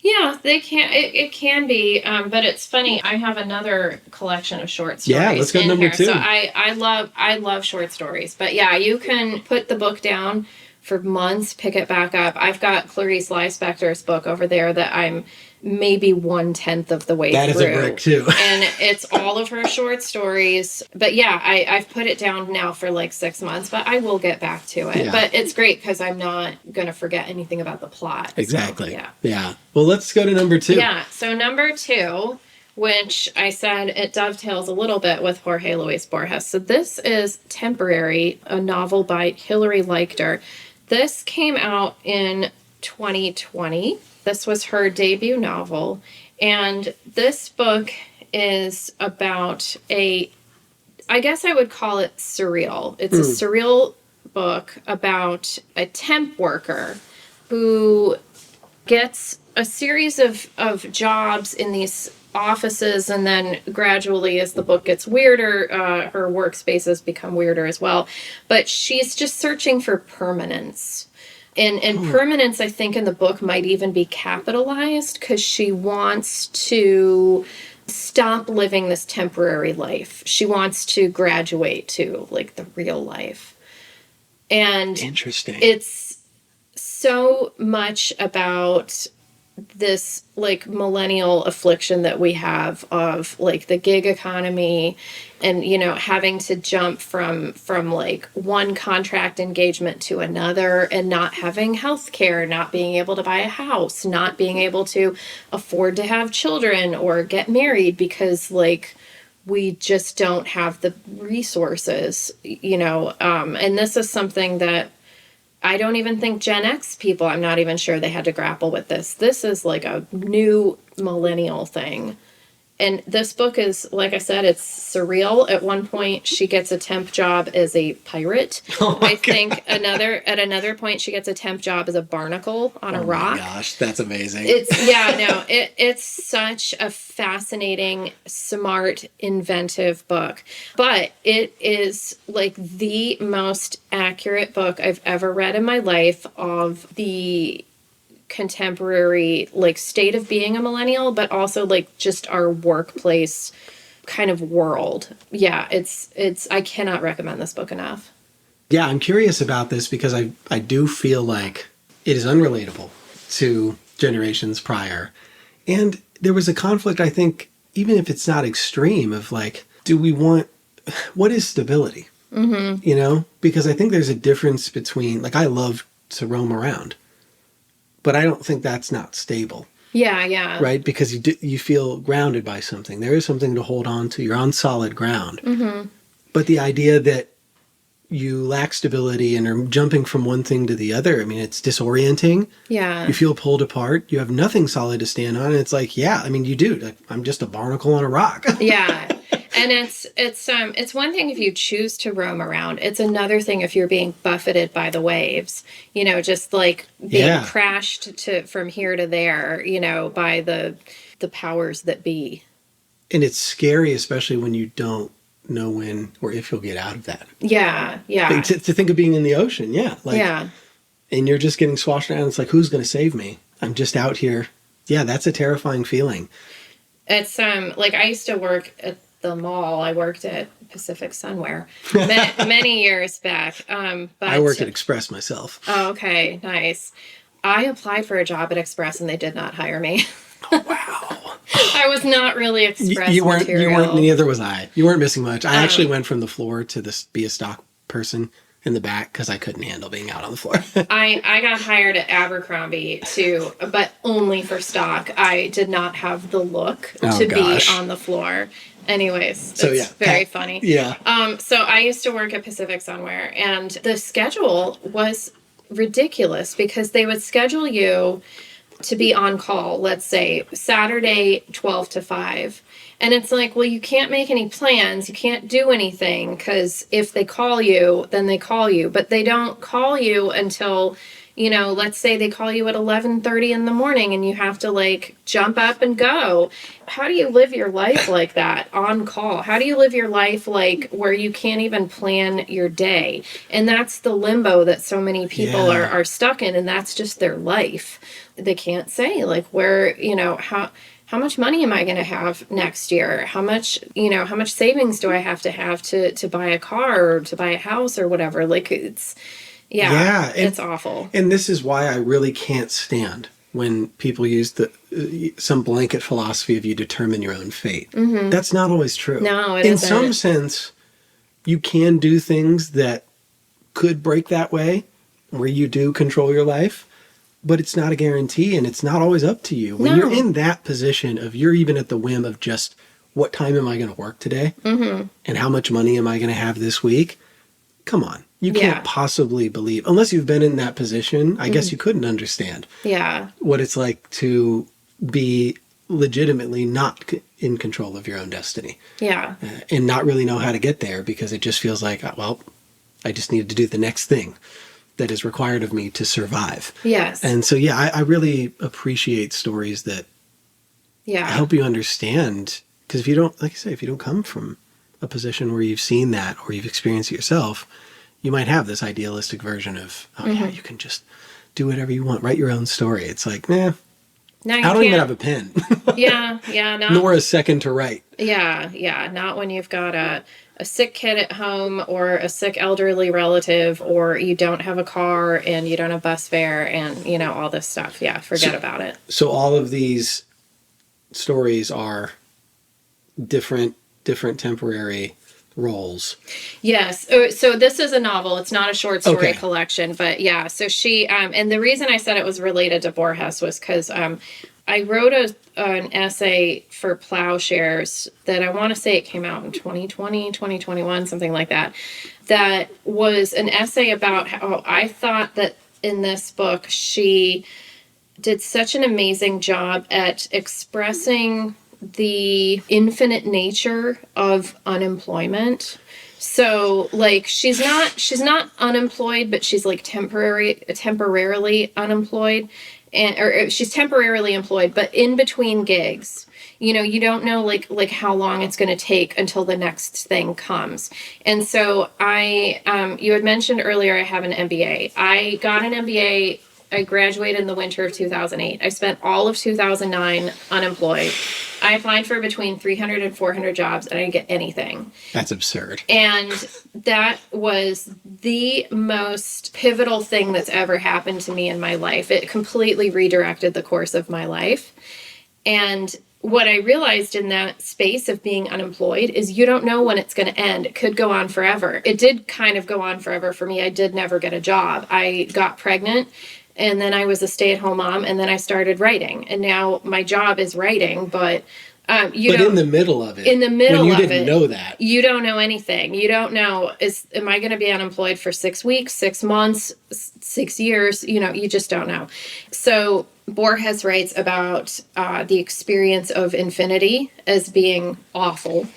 Yeah, they can. It can be, but it's funny. I have another collection of short stories. Yeah, let's go in number here. 2. So I love short stories. But yeah, you can put the book down for months, pick it back up. I've got Clarice Lispector's book over there that I'm maybe 1/10 of the way That through. is a brick too. And it's all of her short stories. But yeah, I've put it down now for like 6 months, but I will get back to it. Yeah. But it's great because I'm not going to forget anything about the plot. Exactly. So, yeah. Yeah. Well, let's go to number 2. Yeah. So number 2, which I said it dovetails a little bit with Jorge Luis Borges. So this is Temporary, a novel by Hilary Leichter. This came out in 2020. This was her debut novel. And this book is about I guess I would call it surreal. It's a surreal book about a temp worker who gets a series of jobs in these offices, and then gradually as the book gets weirder, her workspaces become weirder as well. But she's just searching for permanence. And permanence, I think, in the book might even be capitalized because she wants to stop living this temporary life. She wants to graduate to like the real life. And Interesting. it's so much about this like millennial affliction that we have of like the gig economy and having to jump from like one contract engagement to another and not having health care, not being able to buy a house, not being able to afford to have children or get married because like we just don't have the resources, and this is something that I don't even think Gen X people, I'm not even sure they had to grapple with this. This is like a new millennial thing. And this book is, like I said, it's surreal. At one point, she gets a temp job as a pirate. I think at another point, she gets a temp job as a barnacle on a rock. Oh my gosh, that's amazing. It's such a fascinating, smart, inventive book. But it is like the most accurate book I've ever read in my life of the contemporary like state of being a millennial, but also like just our workplace kind of world. Yeah, it's I cannot recommend this book enough. Yeah, I'm curious about this because I do feel like it is unrelatable to generations prior. And there was a conflict, I think, even if it's not extreme, of like, what is stability? Because I think there's a difference between, like, I love to roam around, but I don't think that's not stable. Yeah. Right? Because you feel grounded by something. There is something to hold on to. You're on solid ground. Mm-hmm. But the idea that you lack stability and are jumping from one thing to the other, I mean, it's disorienting. Yeah. You feel pulled apart. You have nothing solid to stand on. And it's like, yeah, I mean, you do. Like, I'm just a barnacle on a rock. Yeah. And it's one thing if you choose to roam around. It's another thing if you're being buffeted by the waves, just like being crashed from here to there, by the powers that be. And it's scary, especially when you don't know when or if you'll get out of that. Yeah. Like, to think of being in the ocean. Yeah. Like, yeah. And you're just getting swashed around. It's like, who's going to save me? I'm just out here. Yeah, that's a terrifying feeling. It's like I used to work at the mall. I worked at Pacific Sunwear many years back. But I worked at Express myself. Oh, okay. Nice. I applied for a job at Express and they did not hire me. Oh, wow. I was not really Express you weren't, material. neither was I. You weren't missing much. I actually went from the floor to be a stock person in the back because I couldn't handle being out on the floor. I got hired at Abercrombie too, but only for stock. I did not have the look to be on the floor. Anyways, So it's very funny. Yeah. So I used to work at Pacific Somewhere, and the schedule was ridiculous because they would schedule you to be on call, let's say Saturday 12 to 5. And it's like, well, you can't make any plans. You can't do anything because if they call you, then they call you. But they don't call you until, let's say they call you at 11:30 in the morning and you have to like jump up and go. How do you live your life like that on call? How do you live your life like where you can't even plan your day? And that's the limbo that so many people are stuck in. And that's just their life. They can't say like where, how much money am I going to have next year? How much savings do I have to buy a car or to buy a house or whatever? Like it's awful. And this is why I really can't stand when people use some blanket philosophy of you determine your own fate. Mm-hmm. That's not always true. No, it isn't. In some sense, you can do things that could break that way where you do control your life. But it's not a guarantee, and it's not always up to you. When you're in that position of you're even at the whim of just what time am I going to work today? Mm-hmm. And how much money am I going to have this week? Come on. You can't possibly believe, unless you've been in that position, I guess you couldn't understand what it's like to be legitimately not in control of your own destiny. Yeah. And not really know how to get there because it just feels like, well, I just need to do the next thing that is required of me to survive. Yes. And so, I really appreciate stories that help you understand. Because if you don't, like I say, if you don't come from a position where you've seen that or you've experienced it yourself, you might have this idealistic version of, you can just do whatever you want, write your own story. It's like, nah, I don't even have a pen. Nor a second to write. Yeah. Not when you've got a sick kid at home or a sick elderly relative, or you don't have a car and you don't have bus fare and, all this stuff. Yeah, forget about it. So all of these stories are different temporary roles. Yes. So this is a novel. It's not a short story collection, but yeah. So she, and the reason I said it was related to Borges was because I wrote an essay for Plowshares that I want to say it came out in 2020, 2021, something like that. That was an essay about how I thought that in this book, she did such an amazing job at expressing the infinite nature of unemployment. So like she's not unemployed, but she's like temporarily unemployed. Or she's temporarily employed, but in between gigs, you don't know like how long it's going to take until the next thing comes. And so you had mentioned earlier, I have an MBA. I got an MBA. I graduated in the winter of 2008. I spent all of 2009 unemployed. I applied for between 300 and 400 jobs, and I didn't get anything. That's absurd. And that was the most pivotal thing that's ever happened to me in my life. It completely redirected the course of my life. And what I realized in that space of being unemployed is you don't know when it's going to end. It could go on forever. It did kind of go on forever for me. I did never get a job. I got pregnant. And then I was a stay-at-home mom, and then I started writing. And now my job is writing, but in the middle of it, when you didn't know that, you don't know anything. You don't know, am I going to be unemployed for 6 weeks, 6 months, 6 years? You just don't know. So Borges writes about the experience of infinity as being awful.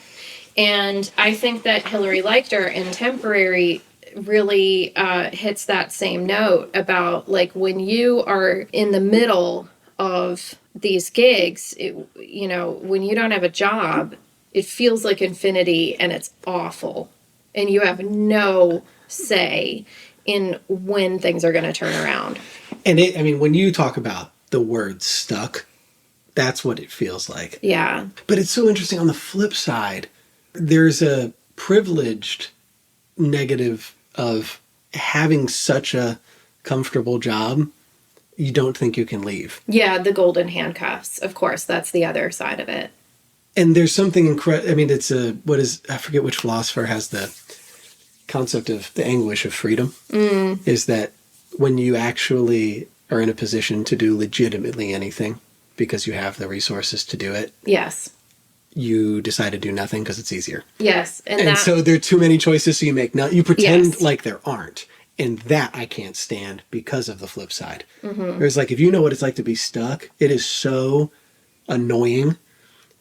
And I think that Hilary Leichter in Temporary really hits that same note about like when you are in the middle of these gigs, when you don't have a job, it feels like infinity and it's awful. And you have no say in when things are going to turn around. And when you talk about the word stuck, that's what it feels like. Yeah. But it's so interesting. On the flip side, there's a privileged negative of having such a comfortable job, you don't think you can leave. Yeah, the golden handcuffs. Of course, that's the other side of it. And there's something incredible. I forget which philosopher has the concept of the anguish of freedom, is that when you actually are in a position to do legitimately anything because you have the resources to do it. Yes. you decide to do nothing because it's easier. Yes. And so there are too many choices, so you make none. You pretend Yes. like there aren't. And that I can't stand because of the flip side. Mm-hmm. Whereas, like, if you know what it's like to be stuck, it is so annoying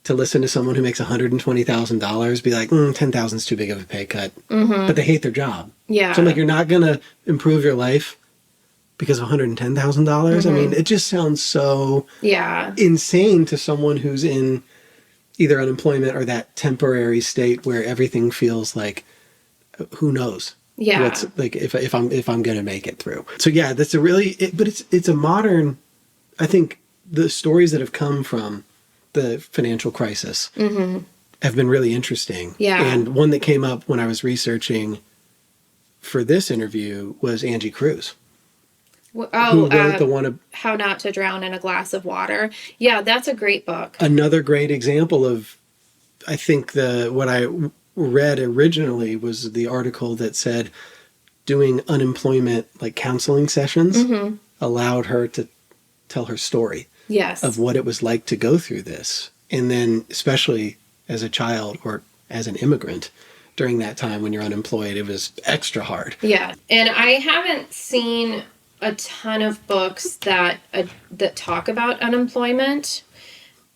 to listen to someone who makes $120,000 be like, 10,000 is too big of a pay cut. Mm-hmm. But they hate their job. Yeah. So I'm like, you're not going to improve your life because of $110,000? Mm-hmm. I mean, it just sounds so insane to someone who's in either unemployment or that temporary state where everything feels like, who knows? Yeah. What's like if I'm gonna make it through. So yeah, that's a really but it's a modern. I think the stories that have come from the financial crisis have been really interesting. Yeah. And one that came up when I was researching for this interview was Angie Cruz. Who wrote the one How Not to Drown in a Glass of Water. Yeah, that's a great book. Another great example of, I think what I read originally was the article that said doing unemployment like counseling sessions allowed her to tell her story of what it was like to go through this. And then especially as a child or as an immigrant during that time when you're unemployed, it was extra hard. Yeah. And I haven't seen a ton of books that talk about unemployment.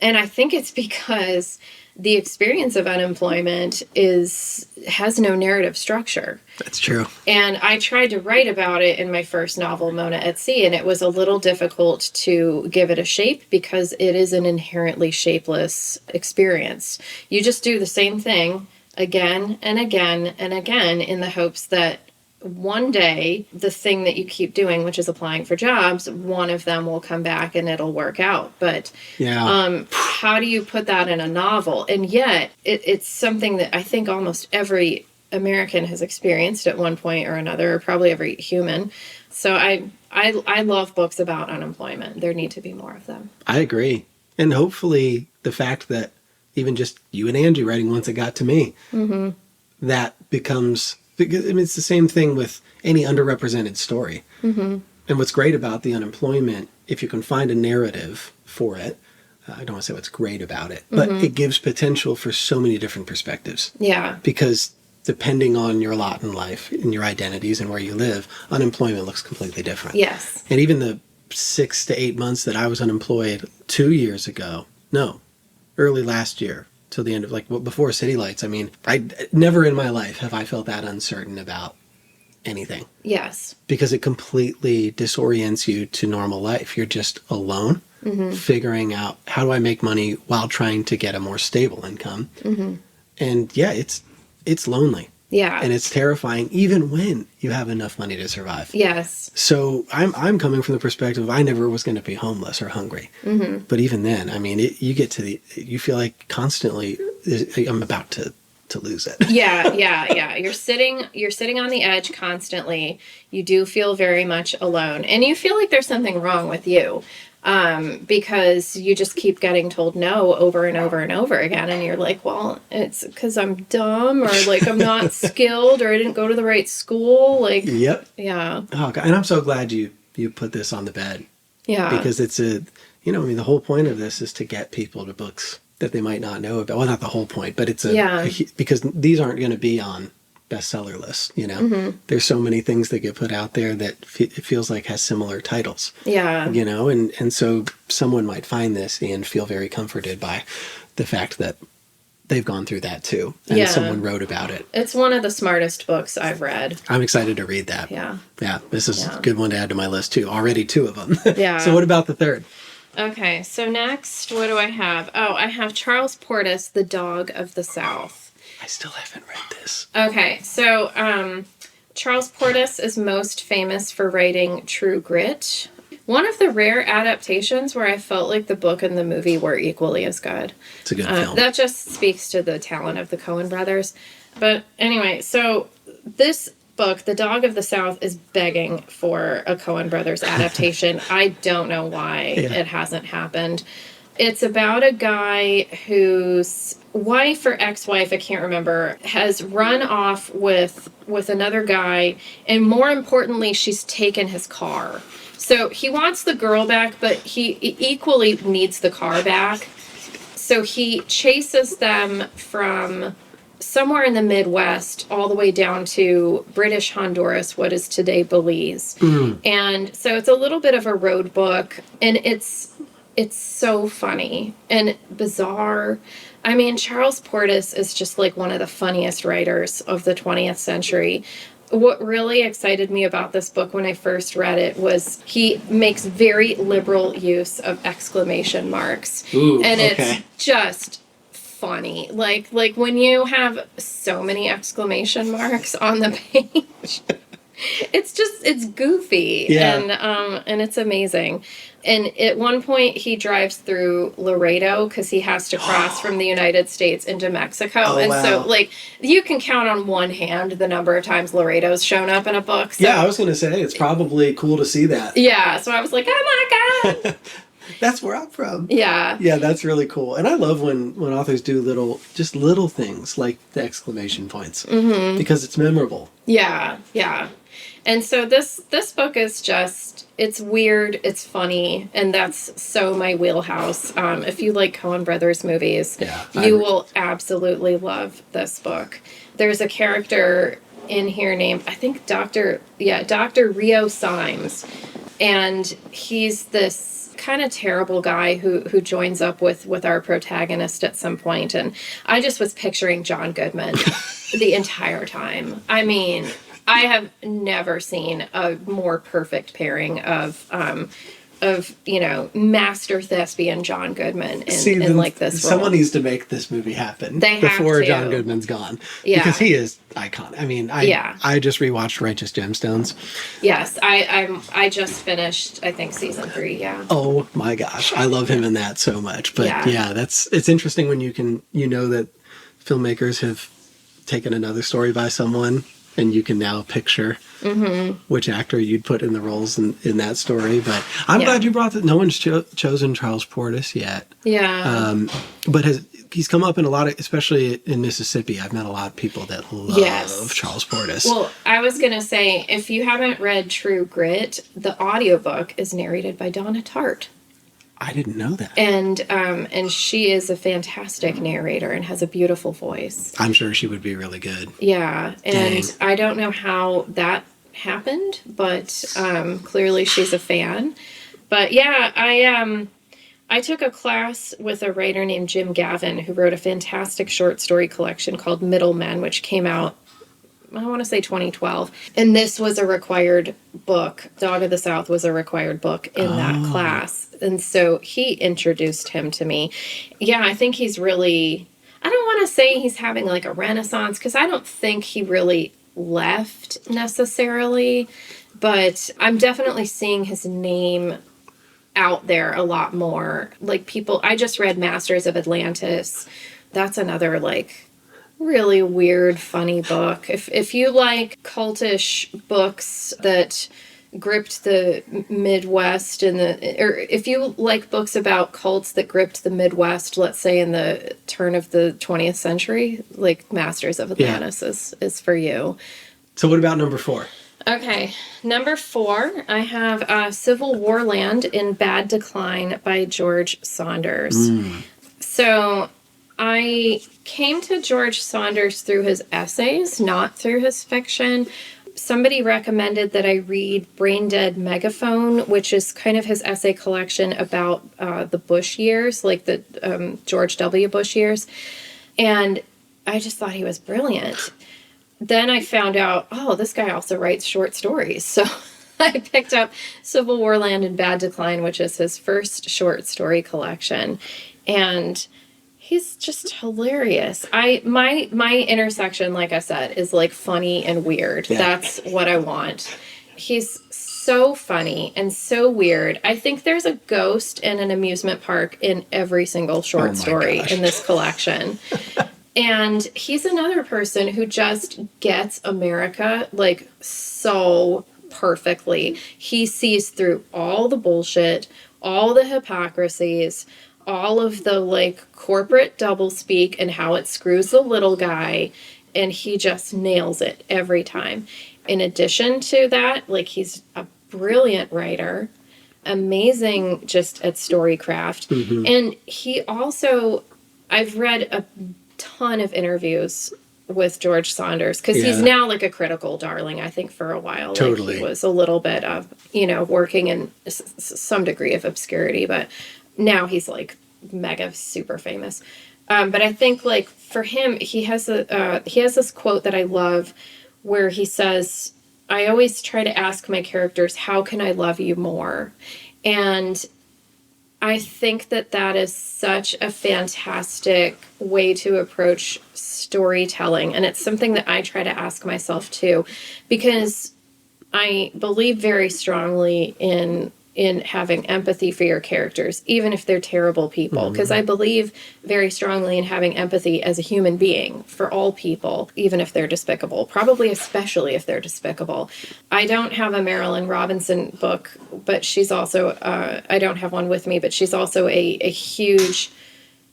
And I think it's because the experience of unemployment has no narrative structure. That's true. And I tried to write about it in my first novel, Mona at Sea, and it was a little difficult to give it a shape because it is an inherently shapeless experience. You just do the same thing again and again and again in the hopes that one day, the thing that you keep doing, which is applying for jobs, one of them will come back and it'll work out. But how do you put that in a novel? And yet, it's something that I think almost every American has experienced at one point or another, or probably every human. So I love books about unemployment. There need to be more of them. I agree. And hopefully the fact that even just you and Angie writing once it got to me, that becomes... Because I mean, it's the same thing with any underrepresented story. And what's great about the unemployment, if you can find a narrative for it, I don't want to say what's great about it, but it gives potential for so many different perspectives. Yeah. Because depending on your lot in life and your identities and where you live, unemployment looks completely different. Yes. And even the 6 to 8 months that I was unemployed 2 years ago, early last year, till the end of before City Lights. I mean, I never in my life have I felt that uncertain about anything. Yes. Because it completely disorients you to normal life. You're just alone, figuring out how do I make money while trying to get a more stable income. And yeah, it's lonely. Yeah. And it's terrifying even when you have enough money to survive. Yes. So I'm coming from the perspective I never was going to be homeless or hungry. But even then, I mean, you feel like constantly I'm about to lose it. Yeah. You're sitting on the edge constantly. You do feel very much alone. And you feel like there's something wrong with you. Because you just keep getting told no over and over and over again. And you're like, well, it's because I'm dumb or like I'm not skilled or I didn't go to the right school. Like, yep. Yeah. Oh, God. And I'm so glad you put this on the bed. Yeah. Because it's the whole point of this is to get people to books that they might not know about. Well, not the whole point, but it's because these aren't going to be on bestseller lists, There's so many things that get put out there that it feels like has similar titles. Yeah. And so someone might find this and feel very comforted by the fact that they've gone through that too. And someone wrote about it. It's one of the smartest books I've read. I'm excited to read that. Yeah. Yeah. This is a good one to add to my list too. Already 2 of them. Yeah. So what about the third? Okay. So next, what do I have? Oh, I have Charles Portis, The Dog of the South. I still haven't read this. Okay, so Charles Portis is most famous for writing True Grit. One of the rare adaptations where I felt like the book and the movie were equally as good. It's a good film. That just speaks to the talent of the Coen brothers. But anyway, so this book, The Dog of the South, is begging for a Coen brothers adaptation. I don't know why it hasn't happened. It's about a guy whose wife or ex-wife, I can't remember, has run off with another guy, and more importantly, she's taken his car. So he wants the girl back, but he equally needs the car back. So he chases them from somewhere in the Midwest all the way down to British Honduras, what is today Belize. And so it's a little bit of a road book, and it's so funny and bizarre. I mean, Charles Portis is just like one of the funniest writers of the 20th century. What really excited me about this book when I first read it was he makes very liberal use of exclamation marks. Ooh, and okay. It's just funny. Like when you have so many exclamation marks on the page. It's goofy. Yeah. And it's amazing. And at one point he drives through Laredo because he has to cross from the United States into Mexico. Oh, and wow. so like you can count on one hand the number of times Laredo's shown up in a book. So, Yeah, I was going to say, it's probably cool to see that. yeah. So I was like, oh my God. That's where I'm from. Yeah. Yeah, that's really cool. And I love when authors do little things like the exclamation points because it's memorable. Yeah. Yeah. And so this book is just, it's weird, it's funny, and that's so my wheelhouse. If you like Coen Brothers movies, you will absolutely love this book. There's a character in here named, I think Dr. Rio Symes, and he's this kind of terrible guy who joins up with our protagonist at some point, and I just was picturing John Goodman the entire time. I mean, I have never seen a more perfect pairing of master thespian John Goodman in like this role. Someone needs to make this movie happen before John Goodman's gone. Yeah. Because he is iconic. I mean, I just rewatched Righteous Gemstones. Yes, I just finished, I think, season 3, yeah. Oh my gosh, I love him in that so much. But yeah, it's interesting when you know that filmmakers have taken another story by someone, and you can now picture which actor you'd put in the roles in that story. But I'm glad you brought that. No one's chosen Charles Portis yet. Yeah. But he's come up in a lot of, especially in Mississippi. I've met a lot of people that love Charles Portis. Well, I was going to say, if you haven't read True Grit, the audiobook is narrated by Donna Tartt. I didn't know that. And she is a fantastic narrator and has a beautiful voice. I'm sure she would be really good. Yeah, and Dang. I don't know how that happened, but clearly she's a fan. But yeah, I took a class with a writer named Jim Gavin who wrote a fantastic short story collection called Middlemen, which came out, I want to say 2012. And this was a required book. Dog of the South was a required book in that class. And so he introduced him to me. Yeah, I think he's really, I don't want to say he's having like a renaissance because I don't think he really left necessarily. But I'm definitely seeing his name out there a lot more. Like people, I just read Masters of Atlantis. That's another like really weird, funny book. If you like cultish books that gripped the Midwest or if you like books about cults that gripped the Midwest, let's say in the turn of the 20th century, like Masters of Atlantis is for you. So what about number 4? Okay, number 4, I have Civil War Land in Bad Decline by George Saunders. So I came to George Saunders through his essays, not through his fiction. Somebody recommended that I read Brain Dead Megaphone, which is kind of his essay collection about the Bush years, like the George W. Bush years. And I just thought he was brilliant. Then I found out, this guy also writes short stories. So I picked up Civil War Land in Bad Decline, which is his first short story collection. And he's just hilarious. My intersection, like I said, is like funny and weird. Yeah. That's what I want. He's so funny and so weird. I think there's a ghost in an amusement park in every single short story in this collection. And he's another person who just gets America like so perfectly. He sees through all the bullshit, all the hypocrisies, all of the like corporate doublespeak and how it screws the little guy, and he just nails it every time. In addition to that, like he's a brilliant writer, amazing just at storycraft, and he also I've read a ton of interviews with George Saunders because Yeah. he's now like a critical darling. I think for a while, Totally. like he was a little bit of, working in some degree of obscurity, but now he's like mega super famous. But I think like for him, he has this quote that I love where he says, I always try to ask my characters, how can I love you more? And I think that is such a fantastic way to approach storytelling. And it's something that I try to ask myself too, because I believe very strongly in having empathy for your characters, even if they're terrible people. Because I believe very strongly in having empathy as a human being for all people, even if they're despicable, probably especially if they're despicable. I don't have a Marilyn Robinson book, but she's also, I don't have one with me, but she's also a huge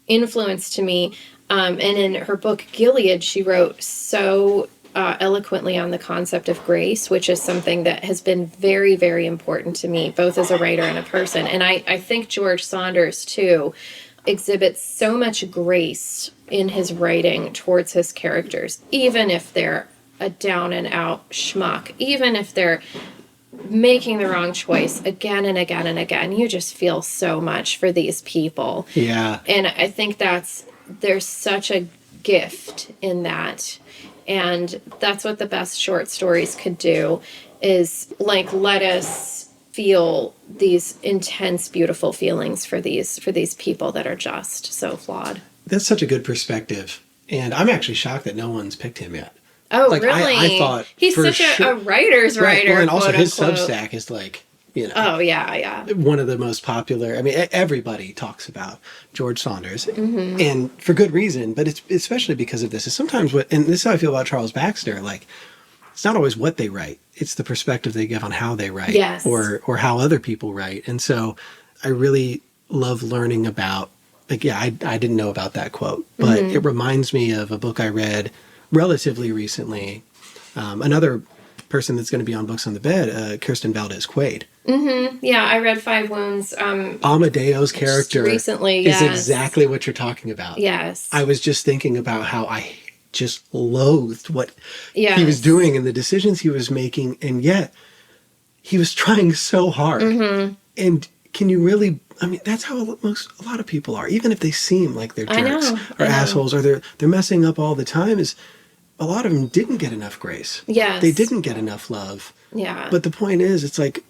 influence to me. And in her book, Gilead, she wrote so eloquently on the concept of grace, which is something that has been very, very important to me, both as a writer and a person. And I think George Saunders, too, exhibits so much grace in his writing towards his characters, even if they're a down-and-out schmuck, even if they're making the wrong choice again and again and again. You just feel so much for these people. Yeah. And I think there's such a gift in that. And that's what the best short stories could do, is like let us feel these intense, beautiful feelings for these people that are just so flawed. That's such a good perspective. And I'm actually shocked that no one's picked him yet. Oh, like, really? I thought he's such a writer's right. writer. Well, and also his unquote. Substack is like, Oh, yeah. one of the most popular. I mean, everybody talks about George Saunders, and for good reason, but it's especially because of this. Is sometimes and this is how I feel about Charles Baxter, like, it's not always what they write, it's the perspective they give on how they write, yes. or how other people write. And so I really love learning about, like, I didn't know about that quote, but it reminds me of a book I read relatively recently. Another person that's going to be on Books on the Bed, Kirsten Valdez Quaid. Yeah, I read Five Wounds. Amadeo's character recently, is exactly what you're talking about. Yes. I was just thinking about how I just loathed what he was doing and the decisions he was making, and yet he was trying so hard. And can you really, I mean, that's how a lot of people are, even if they seem like they're jerks or assholes, or they're messing up all the time, is a lot of them didn't get enough grace. Yes. They didn't get enough love. Yeah. But the point is, it's like,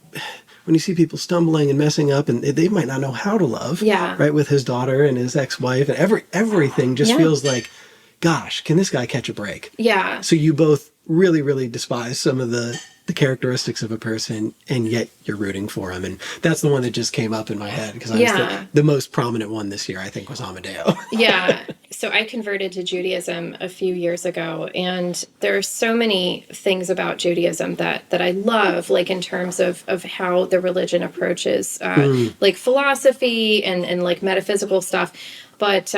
when you see people stumbling and messing up, and they might not know how to love, right, with his daughter and his ex-wife, and everything just feels like, gosh, can this guy catch a break? Yeah. So you both really, really despise some of the characteristics of a person, and yet you're rooting for him. And that's the one that just came up in my head, because the most prominent one this year, I think, was Amadeo. So I converted to Judaism a few years ago, and there are so many things about Judaism that I love, like in terms of how the religion approaches like philosophy and like metaphysical stuff. But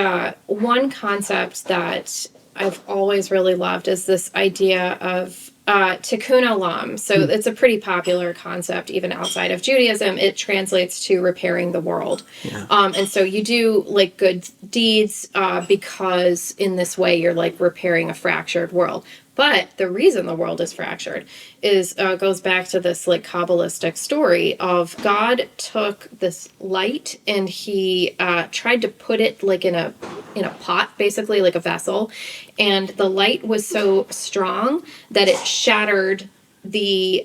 one concept that I've always really loved is this idea of tikkun olam. So it's a pretty popular concept even outside of Judaism. It translates to repairing the world. And so you do like good deeds because in this way you're like repairing a fractured world. But the reason the world is fractured is goes back to this like Kabbalistic story of God took this light and he tried to put it like in a pot, basically like a vessel, and the light was so strong that it shattered the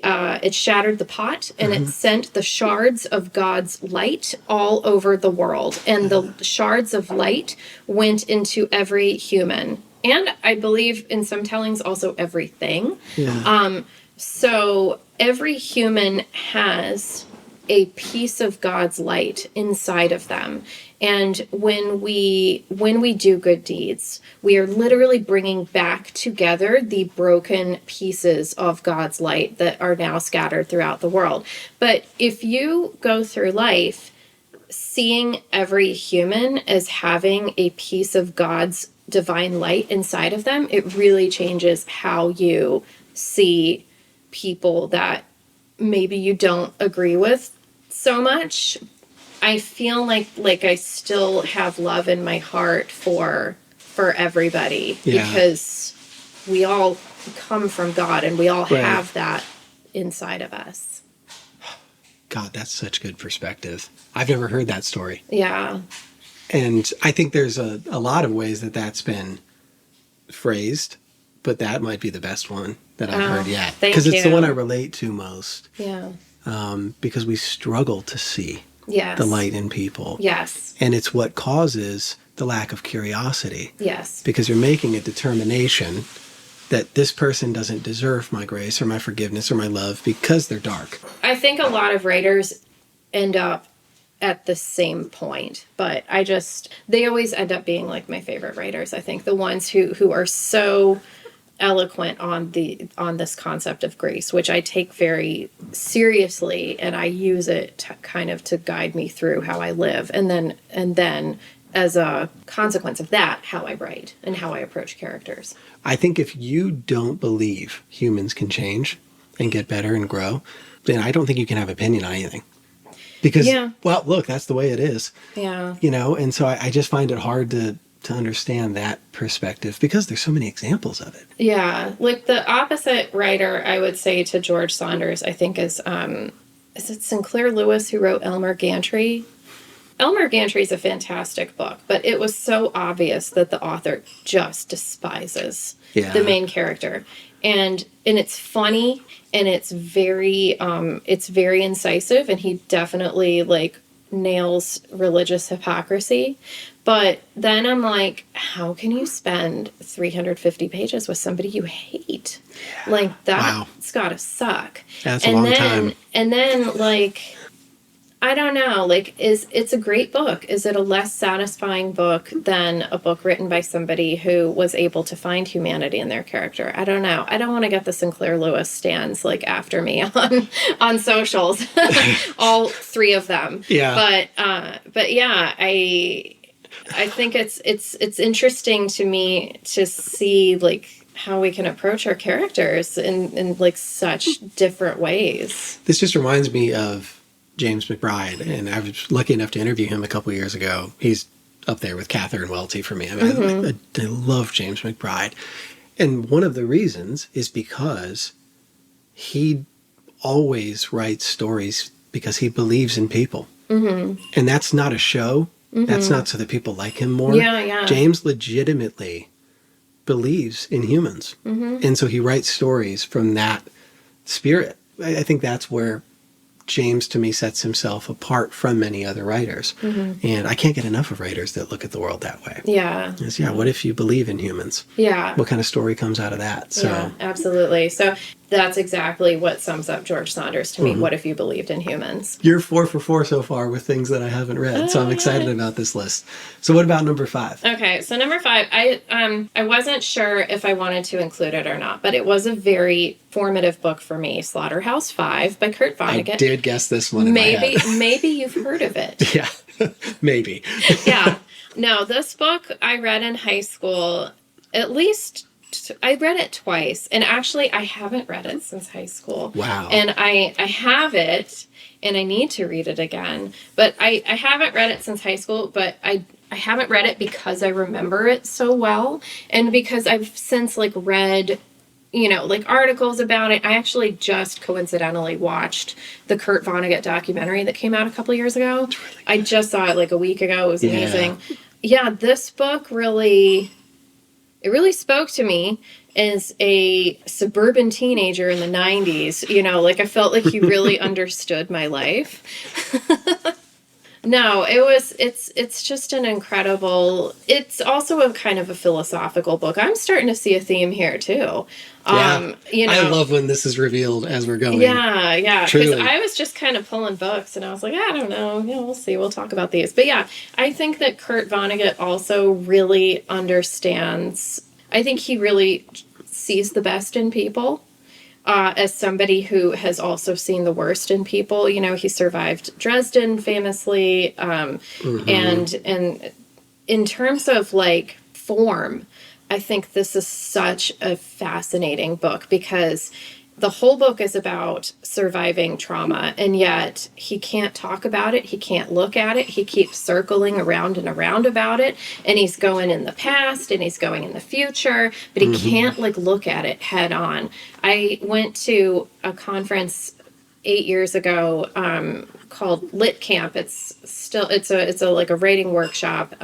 pot, and it sent the shards of God's light all over the world, and the shards of light went into every human. And I believe in some tellings also everything. So every human has a piece of God's light inside of them. And when we do good deeds, we are literally bringing back together the broken pieces of God's light that are now scattered throughout the world. But if you go through life seeing every human as having a piece of God's divine light inside of them, it really changes how you see people that maybe you don't agree with so much, I feel like I still have love in my heart for everybody, because we all come from God and we all have that inside of us. God, that's such good perspective. I've never heard that story. Yeah. And I think there's a lot of ways that that's been phrased, but that might be the best one that I've heard yet. Because it's the one I relate to most. Yeah. Because we struggle to see the light in people. Yes. And it's what causes the lack of curiosity. Yes. Because you're making a determination that this person doesn't deserve my grace or my forgiveness or my love because they're dark. I think a lot of writers end up at the same point, but they always end up being like my favorite writers. I think the ones who are so eloquent on this concept of grace, which I take very seriously, and I use it to guide me through how I live, and then as a consequence of that, how I write and how I approach characters. I think if you don't believe humans can change and get better and grow, then I don't think you can have opinion on anything. Because, well, look, that's the way it is. Yeah. And so I just find it hard to understand that perspective because there's so many examples of it. Yeah. Like the opposite writer, I would say, to George Saunders, I think is it Sinclair Lewis who wrote Elmer Gantry? Elmer Gantry is a fantastic book, but it was so obvious that the author just despises the main character. And it's funny and it's very incisive, and he definitely nails religious hypocrisy. But then I'm like, how can you spend 350 pages with somebody you hate? That's gotta suck. That's a long time. And then I don't know, it's a great book. Is it a less satisfying book than a book written by somebody who was able to find humanity in their character? I don't know. I don't want to get the Sinclair Lewis stands after me on socials, all three of them. Yeah. But yeah, I think it's interesting to me to see how we can approach our characters in such different ways. This just reminds me of James McBride, and I was lucky enough to interview him a couple of years ago. He's up there with Catherine Welty for me. I mean, I love James McBride. And one of the reasons is because he always writes stories because he believes in people. Mm-hmm. And that's not a show. Mm-hmm. That's not so that people like him more. Yeah. James legitimately believes in humans. Mm-hmm. And so he writes stories from that spirit. I think that's where James, to me, sets himself apart from many other writers. Mm-hmm. And I can't get enough of writers that look at the world that way. Yeah. What if you believe in humans? Yeah. What kind of story comes out of that? So, yeah, absolutely. So that's exactly what sums up George Saunders to me. Mm-hmm. What if you believed in humans? You're 4 for 4 so far with things that I haven't read. So I'm excited about this list. So what about number 5? Okay. So number 5, I wasn't sure if I wanted to include it or not, but it was a very formative book for me. Slaughterhouse-Five by Kurt Vonnegut. I did guess this one in my head. Maybe you've heard of it. Yeah, maybe. Yeah. No, this book I read in high school. At least I read it twice, and actually I haven't read it since high school. Wow. And I have it, and I need to read it again. But I haven't read it since high school, but I haven't read it because I remember it so well, and because I've since read articles about it. I actually just coincidentally watched the Kurt Vonnegut documentary that came out a couple of years ago. Really I just saw it a week ago. It was amazing. Yeah, this book really spoke to me as a suburban teenager in the 90s. I felt like he really understood my life. No, it's just an incredible, it's also a kind of a philosophical book. I'm starting to see a theme here too. I love when this is revealed as we're going. Yeah. Because I was just kind of pulling books and I was like, I don't know. We'll see. We'll talk about these. But yeah, I think that Kurt Vonnegut also really understands, I think he really sees the best in people. As somebody who has also seen the worst in people. He survived Dresden famously. And in terms of form, I think this is such a fascinating book because the whole book is about surviving trauma, and yet he can't talk about it. He can't look at it. He keeps circling around and around about it, and he's going in the past and he's going in the future, but he can't like look at it head on. I went to a conference 8 years ago called Lit Camp. It's a like a writing workshop.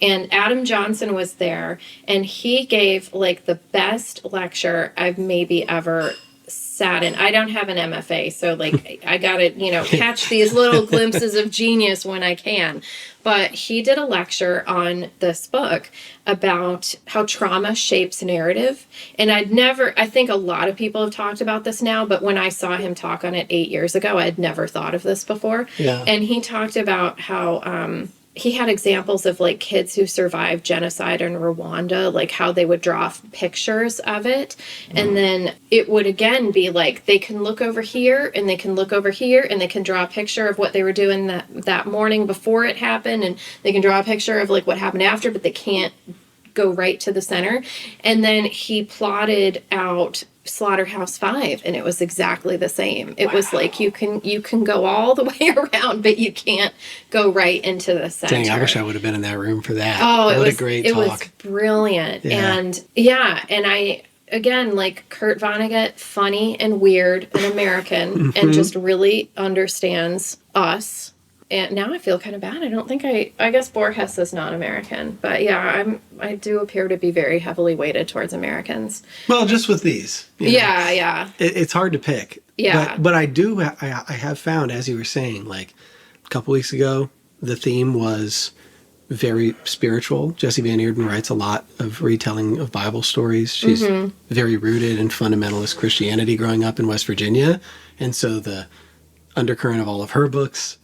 And Adam Johnson was there, and he gave like the best lecture I've maybe ever sat in. I don't have an MFA, so like I gotta, catch these little glimpses of genius when I can. But he did a lecture on this book about how trauma shapes narrative. And I think a lot of people have talked about this now, but when I saw him talk on it 8 years ago, I had never thought of this before. Yeah. And he talked about how, he had examples of like kids who survived genocide in Rwanda, like how they would draw pictures of it. And then it would again be like, they can look over here and they can look over here and they can draw a picture of what they were doing that morning before it happened. And they can draw a picture of like what happened after, but they can't go right to the center. And then he plotted out Slaughterhouse-Five, and it was exactly the same. It was like you can go all the way around, but you can't go right into the center. Dang, I wish I would have been in that room for that. Oh, what a great talk. It was brilliant. Yeah. And I again, like Kurt Vonnegut, funny and weird and American, and just really understands us. And now I feel kind of bad. I don't think I guess Borges is not American, but yeah, I do appear to be very heavily weighted towards Americans. Well, just with these. Yeah. It's hard to pick. Yeah. But I have found, as you were saying, like a couple weeks ago, the theme was very spiritual. Jessie Van Eerden writes a lot of retelling of Bible stories. She's very rooted in fundamentalist Christianity growing up in West Virginia. And so the undercurrent of all of her books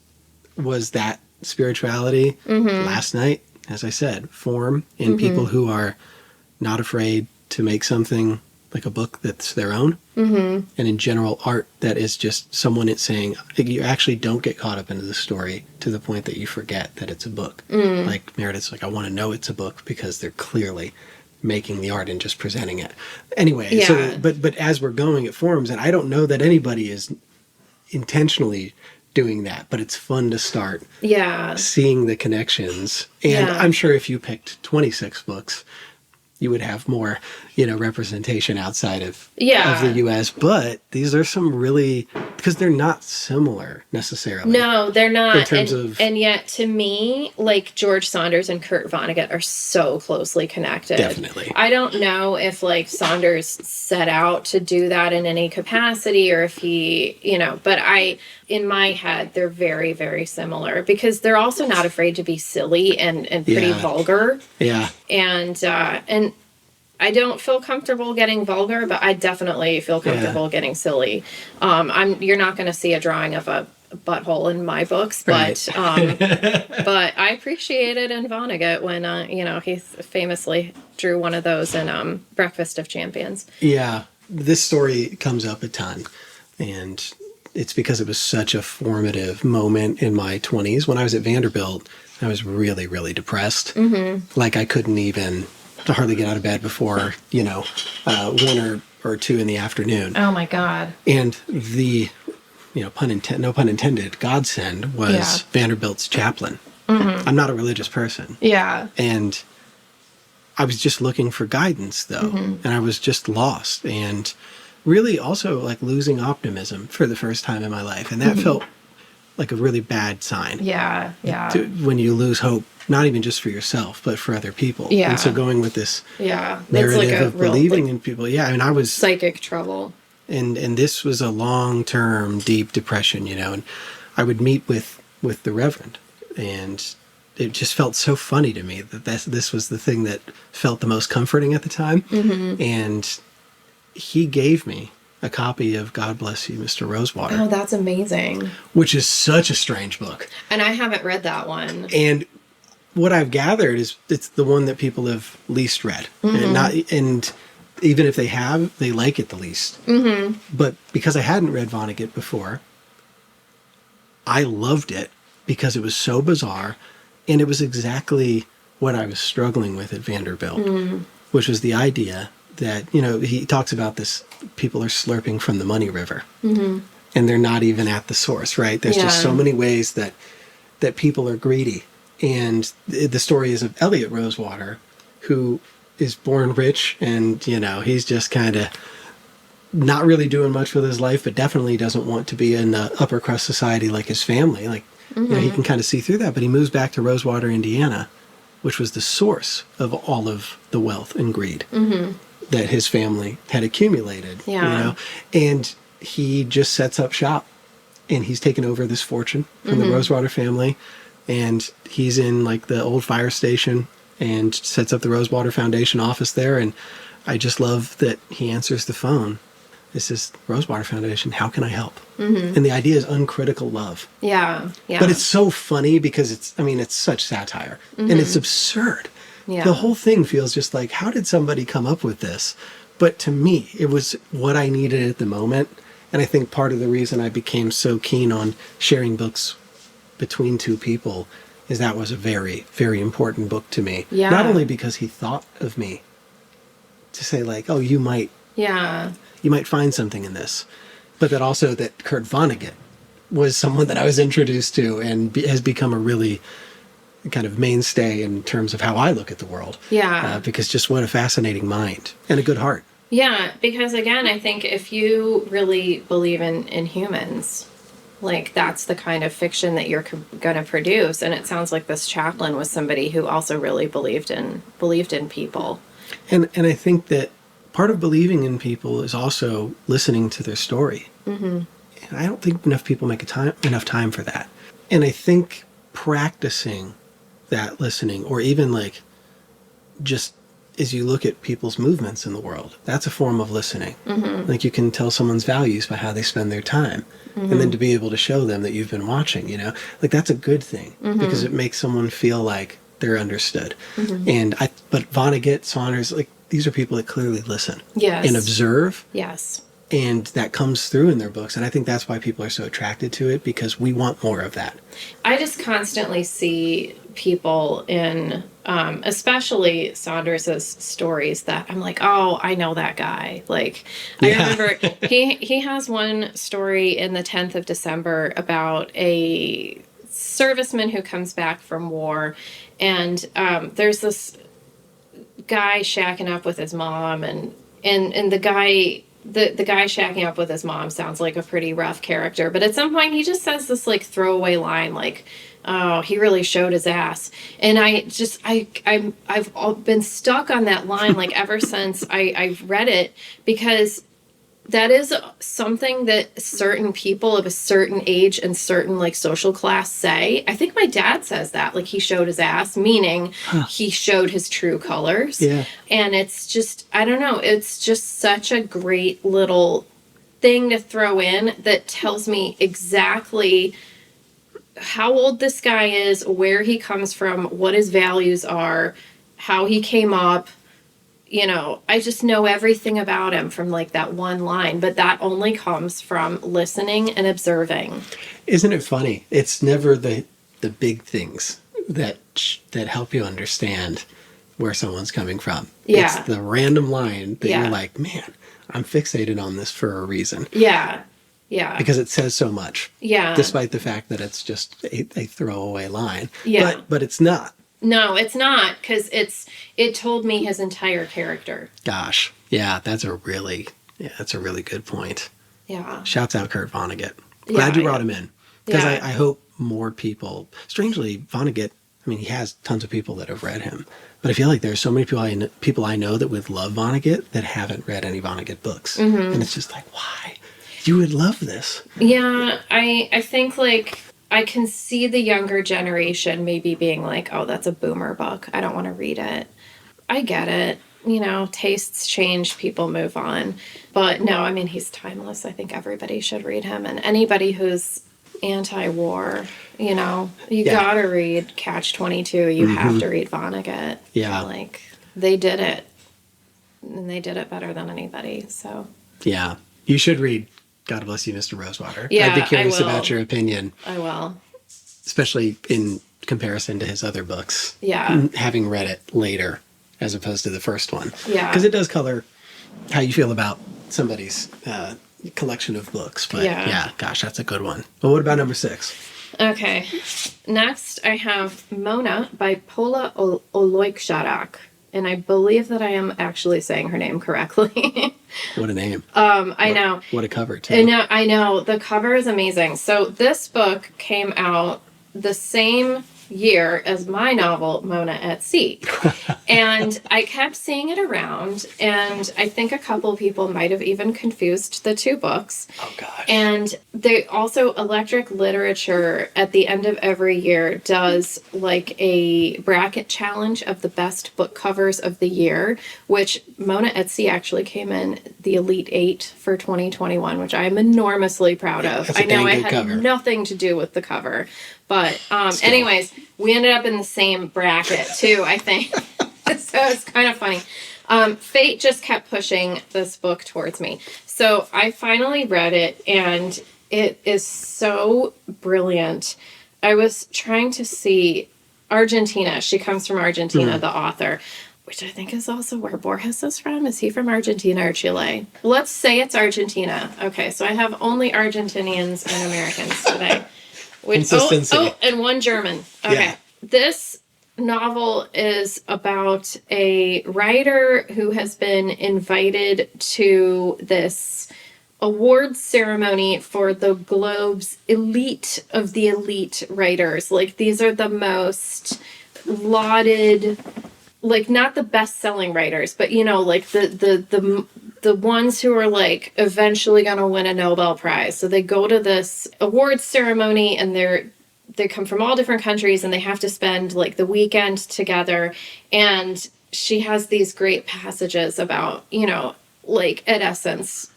was that spirituality. Last night, as I said, form in people who are not afraid to make something like a book that's their own. And in general, art that is just someone it's saying, you actually don't get caught up into the story to the point that you forget that it's a book. Like Meredith's like, I want to know it's a book because they're clearly making the art and just presenting it. Anyway, so but as we're going, it forms, and I don't know that anybody is intentionally doing that, but it's fun to start seeing the connections. And I'm sure if you picked 26 books, you would have more, representation outside of the U.S. But these are some really, because they're not similar necessarily. No, they're not. In terms of, and yet, to me, like George Saunders and Kurt Vonnegut are so closely connected. Definitely. I don't know if like Saunders set out to do that in any capacity, or if he, but in my head, they're very, very similar because they're also not afraid to be silly and pretty vulgar. Yeah. And I don't feel comfortable getting vulgar, but I definitely feel comfortable getting silly. You're not going to see a drawing of a butthole in my books, but but I appreciate it in Vonnegut when he famously drew one of those in Breakfast of Champions. Yeah, this story comes up a ton, and it's because it was such a formative moment in my 20s. When I was at Vanderbilt, I was really, really depressed. Like I couldn't even hardly get out of bed before, 1 or 2 in the afternoon. Oh my God. And the, no pun intended, godsend was Vanderbilt's chaplain. I'm not a religious person. Yeah. And I was just looking for guidance though. And I was just lost and really also like losing optimism for the first time in my life. And that felt like a really bad sign. Yeah. When you lose hope, not even just for yourself, but for other people. Yeah. And so going with this like narrative of believing in people. Yeah, I mean, I was... Psychic trouble. And this was a long-term, deep depression, and I would meet with the Reverend, and it just felt so funny to me that this was the thing that felt the most comforting at the time. And he gave me a copy of God Bless You, Mr. Rosewater. Oh, that's amazing. Which is such a strange book. And I haven't read that one. And what I've gathered is it's the one that people have least read. And even if they have, they like it the least. But because I hadn't read Vonnegut before, I loved it because it was so bizarre. And it was exactly what I was struggling with at Vanderbilt, which was the idea that, you know, he talks about this, people are slurping from the money river. Mm-hmm. And they're not even at the source, right? There's just so many ways that people are greedy. And the story is of Elliot Rosewater, who is born rich, and, you know, he's just kind of not really doing much with his life, but definitely doesn't want to be in the upper crust society like his family. Like, you know, he can kind of see through that, but he moves back to Rosewater, Indiana, which was the source of all of the wealth and greed that his family had accumulated, you know, and he just sets up shop, and he's taken over this fortune from the Rosewater family, and he's in like the old fire station and sets up the Rosewater Foundation office there. And I just love that he answers the phone. This is Rosewater Foundation. How can I help? And the idea is uncritical love. Yeah. But it's so funny because it's such satire and it's absurd. Yeah. The whole thing feels just like, how did somebody come up with this? But to me, it was what I needed at the moment. And I think part of the reason I became so keen on sharing books between two people is that was a very, very important book to me. Yeah. Not only because he thought of me to say like, oh, you might find something in this, but that also that Kurt Vonnegut was someone that I was introduced to and has become a really kind of mainstay in terms of how I look at the world. Yeah. Because just what a fascinating mind and a good heart. Yeah, because again, I think if you really believe in humans, like that's the kind of fiction that you're going to produce. And it sounds like this chaplain was somebody who also really believed in people. And I think that part of believing in people is also listening to their story. And I don't think enough people make enough time for that. And I think practicing that listening, or even like just as you look at people's movements in the world, that's a form of listening. Like you can tell someone's values by how they spend their time. And then to be able to show them that you've been watching, you know, like that's a good thing because it makes someone feel like they're understood. But Vonnegut, Saunders, like these are people that clearly listen and observe. Yes. And that comes through in their books. And I think that's why people are so attracted to it, because we want more of that. I just constantly see people in, especially Saunders' stories that I'm like, oh, I know that guy. Like, I remember he has one story in the 10th of December about a serviceman who comes back from war. And there's this guy shacking up with his mom, and the guy... The guy shacking up with his mom sounds like a pretty rough character, but at some point he just says this like throwaway line like, oh, he really showed his ass. And I've been stuck on that line like ever since I read it, because that is something that certain people of a certain age and certain like social class say. I think my dad says that, like he showed his ass, meaning he showed his true colors. Yeah. And it's just, I don't know, it's just such a great little thing to throw in that tells me exactly how old this guy is, where he comes from, what his values are, how he came up. You know, I just know everything about him from like that one line, but that only comes from listening and observing. Isn't it funny? It's never the big things that help you understand where someone's coming from. Yeah. It's the random line that you're like, man, I'm fixated on this for a reason. Yeah. Yeah. Because it says so much. Yeah. Despite the fact that it's just a throwaway line. Yeah. But it's not. No, it's not, because it told me his entire character. Gosh. Yeah, that's a really good point. Yeah. Shouts out Kurt Vonnegut. Glad you brought him in. Because I hope more people, strangely, Vonnegut, I mean, he has tons of people that have read him. But I feel like there's so many people I know that would love Vonnegut that haven't read any Vonnegut books. And it's just like, why? You would love this. Yeah, I think like... I can see the younger generation maybe being like, oh, that's a boomer book. I don't want to read it. I get it. You know, tastes change, people move on. But no, I mean, he's timeless. I think everybody should read him. And anybody who's anti-war, you know, you gotta read Catch-22. You have to read Vonnegut. Yeah. Like, they did it. And they did it better than anybody, so. Yeah. You should read God Bless You, Mr. Rosewater. Yeah, I'd be curious I will. about your opinion. I will. Especially in comparison to his other books. Yeah. Having read it later as opposed to the first one. Yeah. Because it does color how you feel about somebody's collection of books. But yeah, gosh, that's a good one. But what about number 6? Okay. Next, I have Mona by Paula Oloikshadok. And I believe that I am actually saying her name correctly. What a name. I know. What a cover, too. I know. The cover is amazing. So this book came out the same year as my novel, Mona at Sea. And I kept seeing it around, and I think a couple of people might have even confused the two books. Oh, gosh. And they also, Electric Literature at the end of every year does like a bracket challenge of the best book covers of the year, which Mona at Sea actually came in the Elite 8 for 2021, which I am enormously proud of. I know I had nothing to do with the cover. But anyways, we ended up in the same bracket too, I think. So it's kind of funny. Fate just kept pushing this book towards me. So I finally read it, and it is so brilliant. I was trying to see Argentina. She comes from Argentina, the author, which I think is also where Borges is from. Is he from Argentina or Chile? Let's say it's Argentina. Okay, so I have only Argentinians and Americans today. Consistency. And one German. Okay. Yeah. This novel is about a writer who has been invited to this awards ceremony for the Globe's elite of the elite writers. Like, these are the most lauded, like, not the best-selling writers, but, you know, like the ones who are like eventually going to win a Nobel Prize. So they go to this awards ceremony, and they come from all different countries, and they have to spend like the weekend together. And she has these great passages about, you know, like, at essence,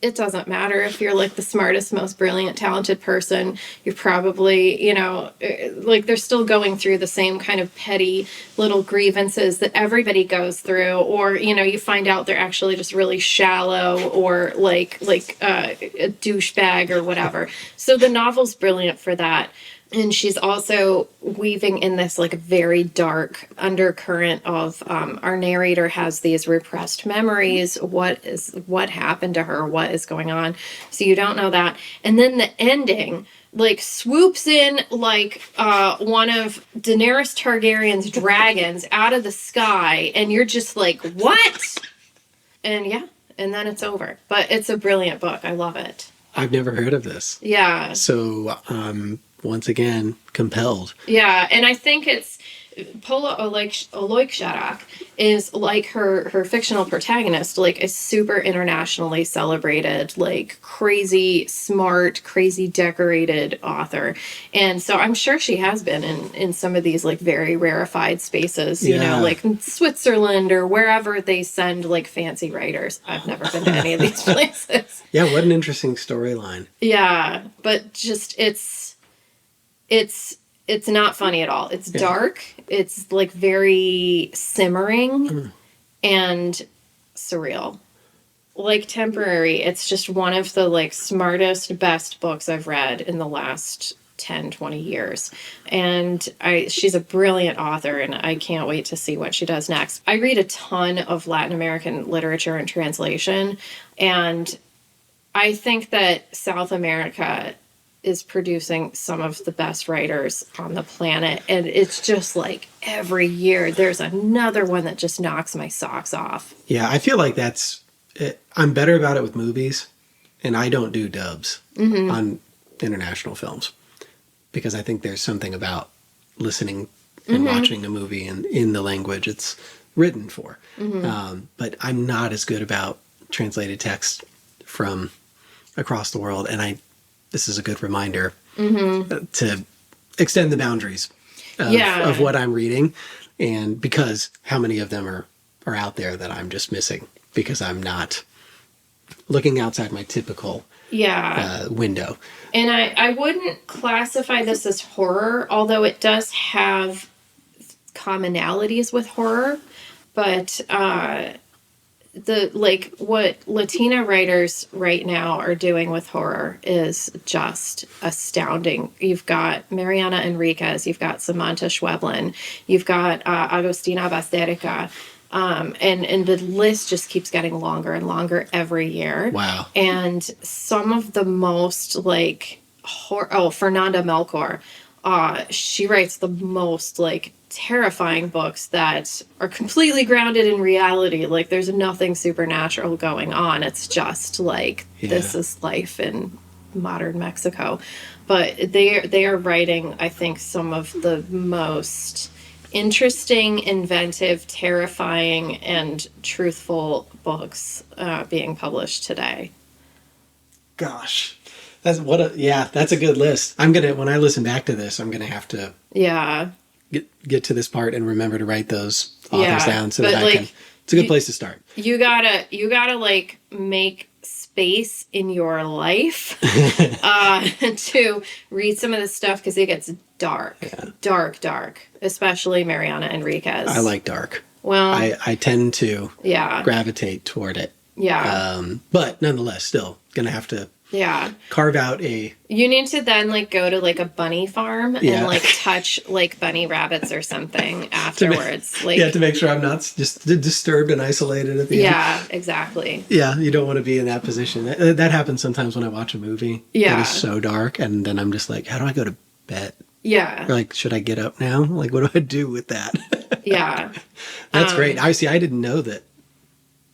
it doesn't matter if you're like the smartest, most brilliant, talented person. You're probably, you know, like, they're still going through the same kind of petty little grievances that everybody goes through. Or, you know, you find out they're actually just really shallow, or like a douchebag or whatever. So the novel's brilliant for that. And she's also weaving in this like very dark undercurrent of our narrator has these repressed memories. What happened to her? What is going on? So you don't know that. And then the ending like swoops in like one of Daenerys Targaryen's dragons out of the sky, and you're just like, what? And yeah, and then it's over. But it's a brilliant book. I love it. I've never heard of this. Yeah. So once again, compelled. Yeah, and I think it's Paula Oloikshadok is like her fictional protagonist, like a super internationally celebrated, like crazy smart, crazy decorated author. And so I'm sure she has been in some of these like very rarefied spaces, you know, like Switzerland or wherever they send like fancy writers. I've never been to any of these places. Yeah, what an interesting storyline. Yeah, but just it's not funny at all. It's dark. It's like very simmering and surreal. Like Temporary, it's just one of the like smartest, best books I've read in the last 10, 20 years. And she's a brilliant author, and I can't wait to see what she does next. I read a ton of Latin American literature and translation, and I think that South America is producing some of the best writers on the planet. And it's just like every year there's another one that just knocks my socks off. Yeah, I feel like that's it. I'm better about it with movies, and I don't do dubs on international films, because I think there's something about listening and watching a movie in the language it's written for. But I'm not as good about translated text from across the world, and this is a good reminder to extend the boundaries of what I'm reading, and because how many of them are out there that I'm just missing because I'm not looking outside my typical window. And I wouldn't classify this as horror, although it does have commonalities with horror, but what Latina writers right now are doing with horror is just astounding. You've got Mariana Enriquez, you've got Samantha Schweblin, you've got Agustina Basterica. And the list just keeps getting longer and longer every year. Wow. And some of the most like Fernanda Melchor, she writes the most like terrifying books that are completely grounded in reality. Like there's nothing supernatural going on. It's just like this is life in modern Mexico. But they are writing, I think, some of the most interesting, inventive, terrifying, and truthful books being published today. Gosh. That's a good list. When I listen back to this, I'm gonna have to get to this part and remember to write those authors down so that I can. It's a good place to start. You gotta like make space in your life to read some of this stuff because it gets dark, dark, especially Mariana Enriquez. I like dark. Well, I tend to gravitate toward it. Yeah. But nonetheless, still gonna have to carve out a... You need to then like go to like a bunny farm and like touch like bunny rabbits or something afterwards. To make sure I'm not just disturbed and isolated at the end. Yeah, exactly. Yeah, you don't want to be in that position. That happens sometimes when I watch a movie that is so dark, and then I'm just like, how do I go to bed? Yeah. Or like, should I get up now? Like, what do I do with that? Yeah. That's great. I didn't know that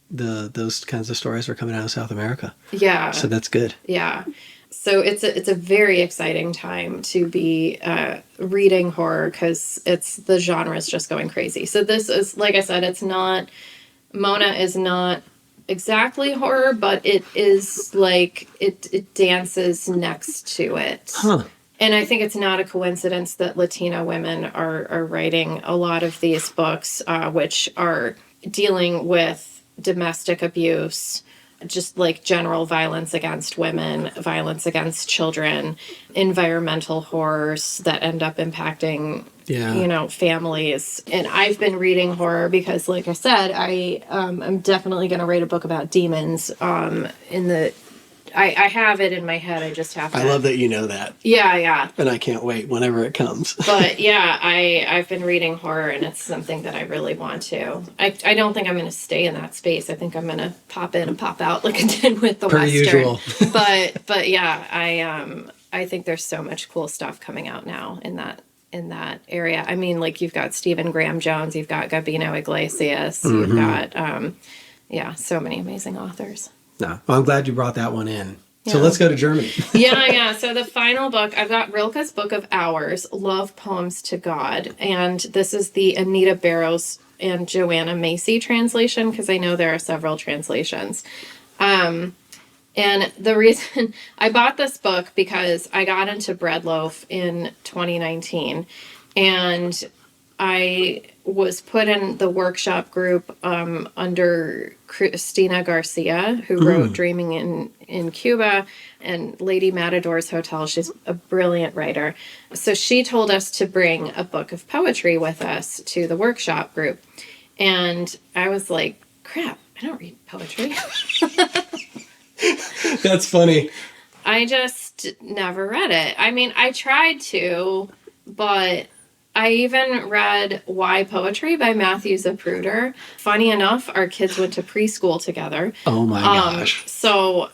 those kinds of stories are coming out of South America. Yeah. So that's good. Yeah. So it's a very exciting time to be reading horror because the genre is just going crazy. So this is, like I said, Mona is not exactly horror, but it is like it dances next to it. Huh. And I think it's not a coincidence that Latina women are writing a lot of these books, which are dealing with domestic abuse, just like general violence against women, violence against children, environmental horrors that end up impacting, families. And I've been reading horror because, like I said, I'm definitely going to write a book about demons. I have it in my head. I just have to. I love that you know that. Yeah. And I can't wait whenever it comes. But yeah, I've been reading horror, and it's something that I really want to. I don't think I'm going to stay in that space. I think I'm going to pop in and pop out like I did with the Western. Usual. But yeah, I think there's so much cool stuff coming out now in that area. I mean, like you've got Stephen Graham Jones, you've got Gabino Iglesias, you've got so many amazing authors. No, well, I'm glad you brought that one in. Yeah. So let's go to Germany. Yeah. So the final book, I've got Rilke's Book of Hours, Love Poems to God. And this is the Anita Barrows and Joanna Macy translation, because I know there are several translations. And the reason I bought this book because I got into Breadloaf in 2019. And I was put in the workshop group under Cristina Garcia, who wrote Dreaming in Cuba and Lady Matador's Hotel. She's a brilliant writer. So she told us to bring a book of poetry with us to the workshop group. And I was like, crap, I don't read poetry. That's funny. I just never read it. I mean, I tried to, but I even read Why Poetry by Matthew Zapruder. Funny enough, our kids went to preschool together. Oh my gosh. So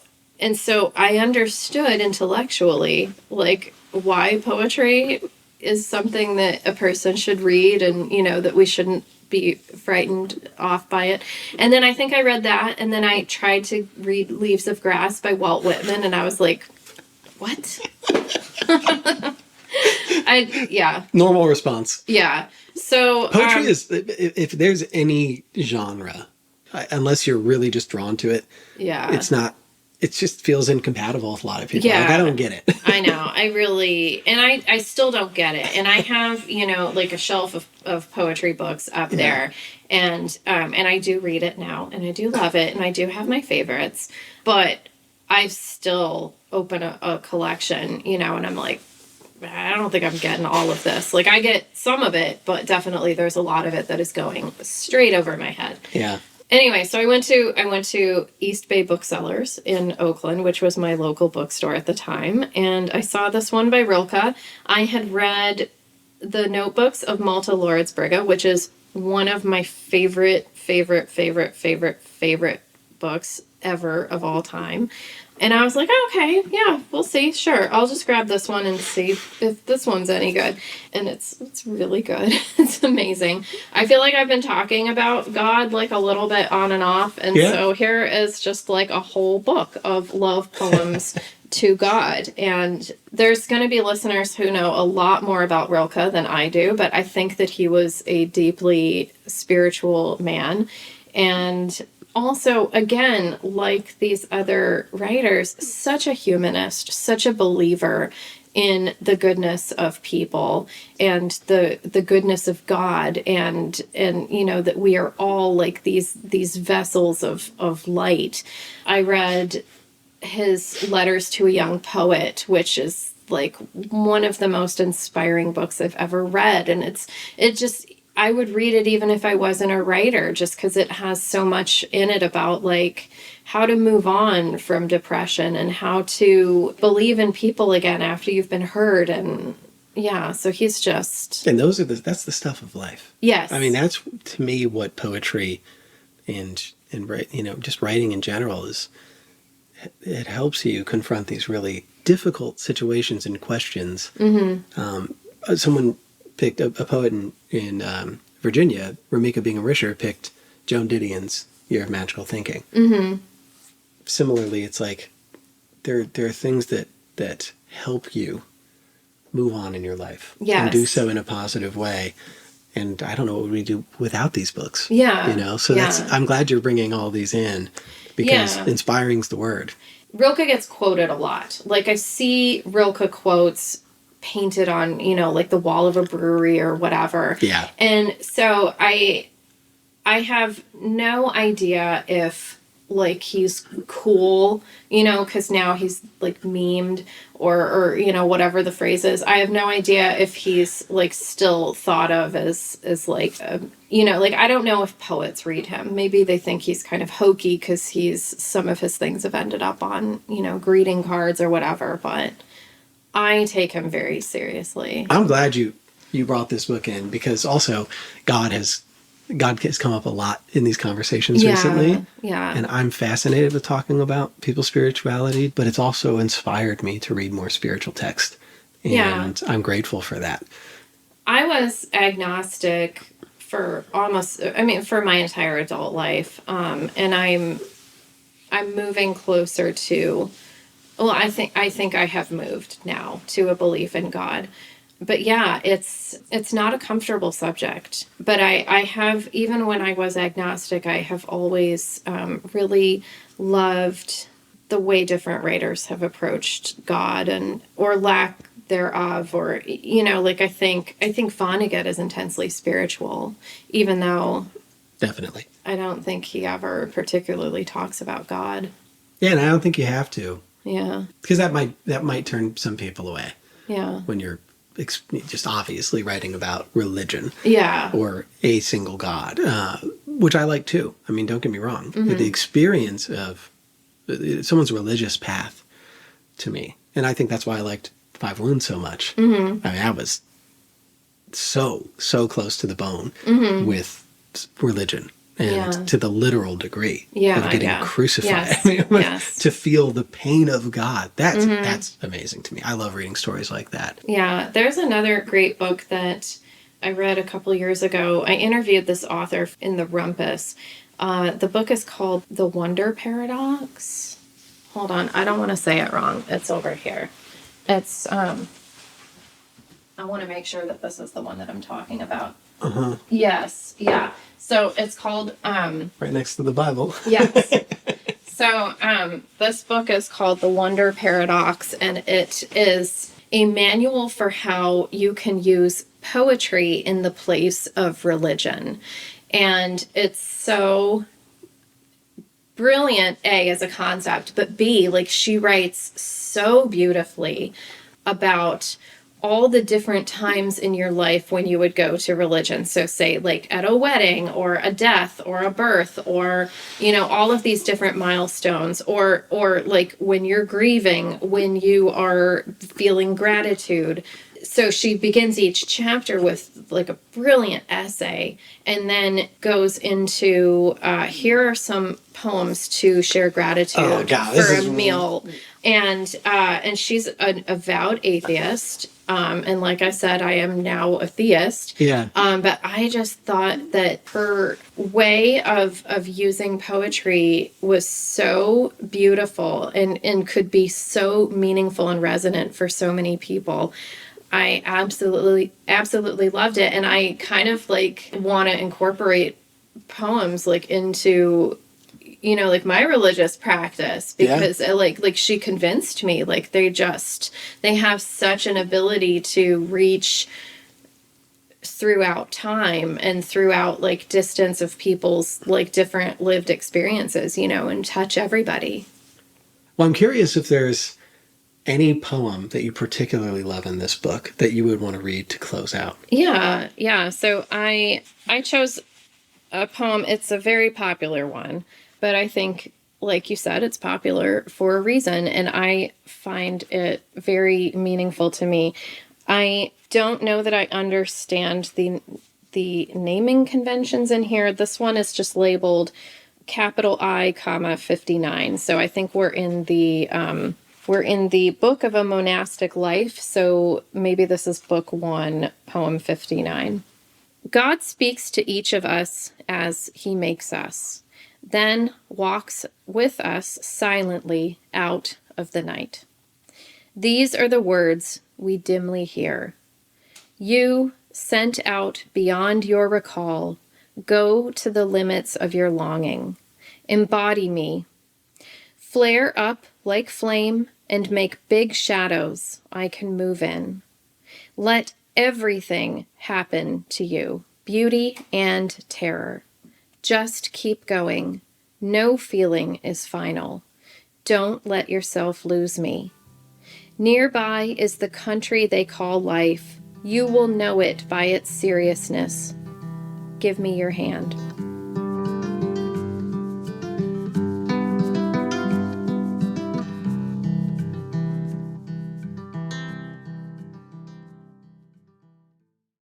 I understood intellectually, like, why poetry is something that a person should read and, that we shouldn't be frightened off by it. And then I think I read that, and then I tried to read Leaves of Grass by Walt Whitman, and I was like, what? Normal response. Yeah. So poetry is, if there's any genre, unless you're really just drawn to it, it's not. It just feels incompatible with a lot of people. Like, I don't get it. I know. I still don't get it. And I have, like a shelf of poetry books up there, and I do read it now, and I do love it, and I do have my favorites, but I still open a collection, and I'm like, I don't think I'm getting all of this. Like, I get some of it, but definitely there's a lot of it that is going straight over my head. Yeah. Anyway, so I went to East Bay Booksellers in Oakland, which was my local bookstore at the time, and I saw this one by Rilke. I had read The Notebooks of Malta Lordsbrugge, which is one of my favorite books ever of all time. And I was like, okay, yeah, we'll see. Sure. I'll just grab this one and see if this one's any good. And it's really good. It's amazing. I feel like I've been talking about God like a little bit on and off. And so here is just like a whole book of love poems to God. And there's going to be listeners who know a lot more about Rilke than I do, but I think that he was a deeply spiritual man. And also, again, like these other writers, such a humanist, such a believer in the goodness of people and the goodness of God, and you know, that we are all like these vessels of light. I read his Letters to a Young Poet, which is like one of the most inspiring books I've ever read, and it just I would read it even if I wasn't a writer, just because it has so much in it about like how to move on from depression and how to believe in people again after you've been hurt. And yeah, so he's just... And that's the stuff of life. Yes. I mean, that's to me what poetry and you know, just writing in general is. It helps you confront these really difficult situations and questions. Mm-hmm. Someone picked a poet in Virginia, Ramika Bingham-Risher, picked Joan Didion's Year of Magical Thinking. Mm-hmm. Similarly, it's like there are things that help you move on in your life. Yes. And do so in a positive way. And I don't know what we do without these books. Yeah. You know, so I'm glad you're bringing all these in, because inspiring's the word. Rilke gets quoted a lot. Like, I see Rilke quotes painted on, you know, like the wall of a brewery or whatever. Yeah. And so I have no idea if like he's cool, you know, because now he's like memed or you know, whatever the phrase is. I have no idea if he's like still thought of as like you know, like I don't know if poets read him. Maybe they think he's kind of hokey because some of his things have ended up on, you know, greeting cards or whatever, but I take him very seriously. I'm glad you brought this book in, because also God has come up a lot in these conversations recently. Yeah. And I'm fascinated with talking about people's spirituality, but it's also inspired me to read more spiritual text. And I'm grateful for that. I was agnostic for for my entire adult life. And I'm moving closer to, well, I think I have moved now to a belief in God. But yeah, it's not a comfortable subject. But I have, even when I was agnostic, I have always really loved the way different writers have approached God or lack thereof, or, you know, like I think Vonnegut is intensely spiritual, even though Definitely. I don't think he ever particularly talks about God. Yeah, and I don't think you have to. Yeah. Because that might turn some people away. Yeah. When you're just obviously writing about religion. Yeah. Or a single God, which I like too. I mean, don't get me wrong. Mm-hmm. But the experience of someone's religious path to me, and I think that's why I liked Five Wounds so much. Mm-hmm. I mean, I was so close to the bone with religion. And to the literal degree of getting crucified. Yes. I mean, to feel the pain of God. That's amazing to me. I love reading stories like that. Yeah. There's another great book that I read a couple years ago. I interviewed this author in the Rumpus. The book is called The Wonder Paradox. Hold on. I don't want to say it wrong. It's over here. It's, I want to make sure that this is the one that I'm talking about. Uh-huh. Yes. Yeah. So it's called... right next to the Bible. Yes. So this book is called The Wonder Paradox, and it is a manual for how you can use poetry in the place of religion. And it's so brilliant, A, as a concept, but B, like, she writes so beautifully about all the different times in your life when you would go to religion. So say like at a wedding or a death or a birth, or, you know, all of these different milestones, or like when you're grieving, when you are feeling gratitude. so she begins each chapter with like a brilliant essay, and then goes into here are some poems to share gratitude for a meal. And she's an avowed atheist. And like I said, I am now a theist. Yeah. But I just thought that her way of using poetry was so beautiful and could be so meaningful and resonant for so many people. I absolutely loved it. And I kind of like want to incorporate poems like into, you know, like my religious practice, because like she convinced me, like they have such an ability to reach throughout time and throughout like distance of people's like different lived experiences, you know, and touch everybody. Well, I'm curious if there's any poem that you particularly love in this book that you would want to read to close out. Yeah. So I chose a poem. It's a very popular one, but I think, like you said, it's popular for a reason, and I find it very meaningful to me. I don't know that I understand the naming conventions in here. This one is just labeled capital I, comma 59. So I think we're in the book of a monastic life. So maybe this is book 1, poem 59. God speaks to each of us as he makes us, then walks with us silently out of the night. These are the words we dimly hear. You, sent out beyond your recall, go to the limits of your longing. Embody me. Flare up like flame and make big shadows I can move in. Let everything happen to you, beauty and terror. Just keep going. No feeling is final. Don't let yourself lose me. Nearby is the country they call life. You will know it by its seriousness. Give me your hand.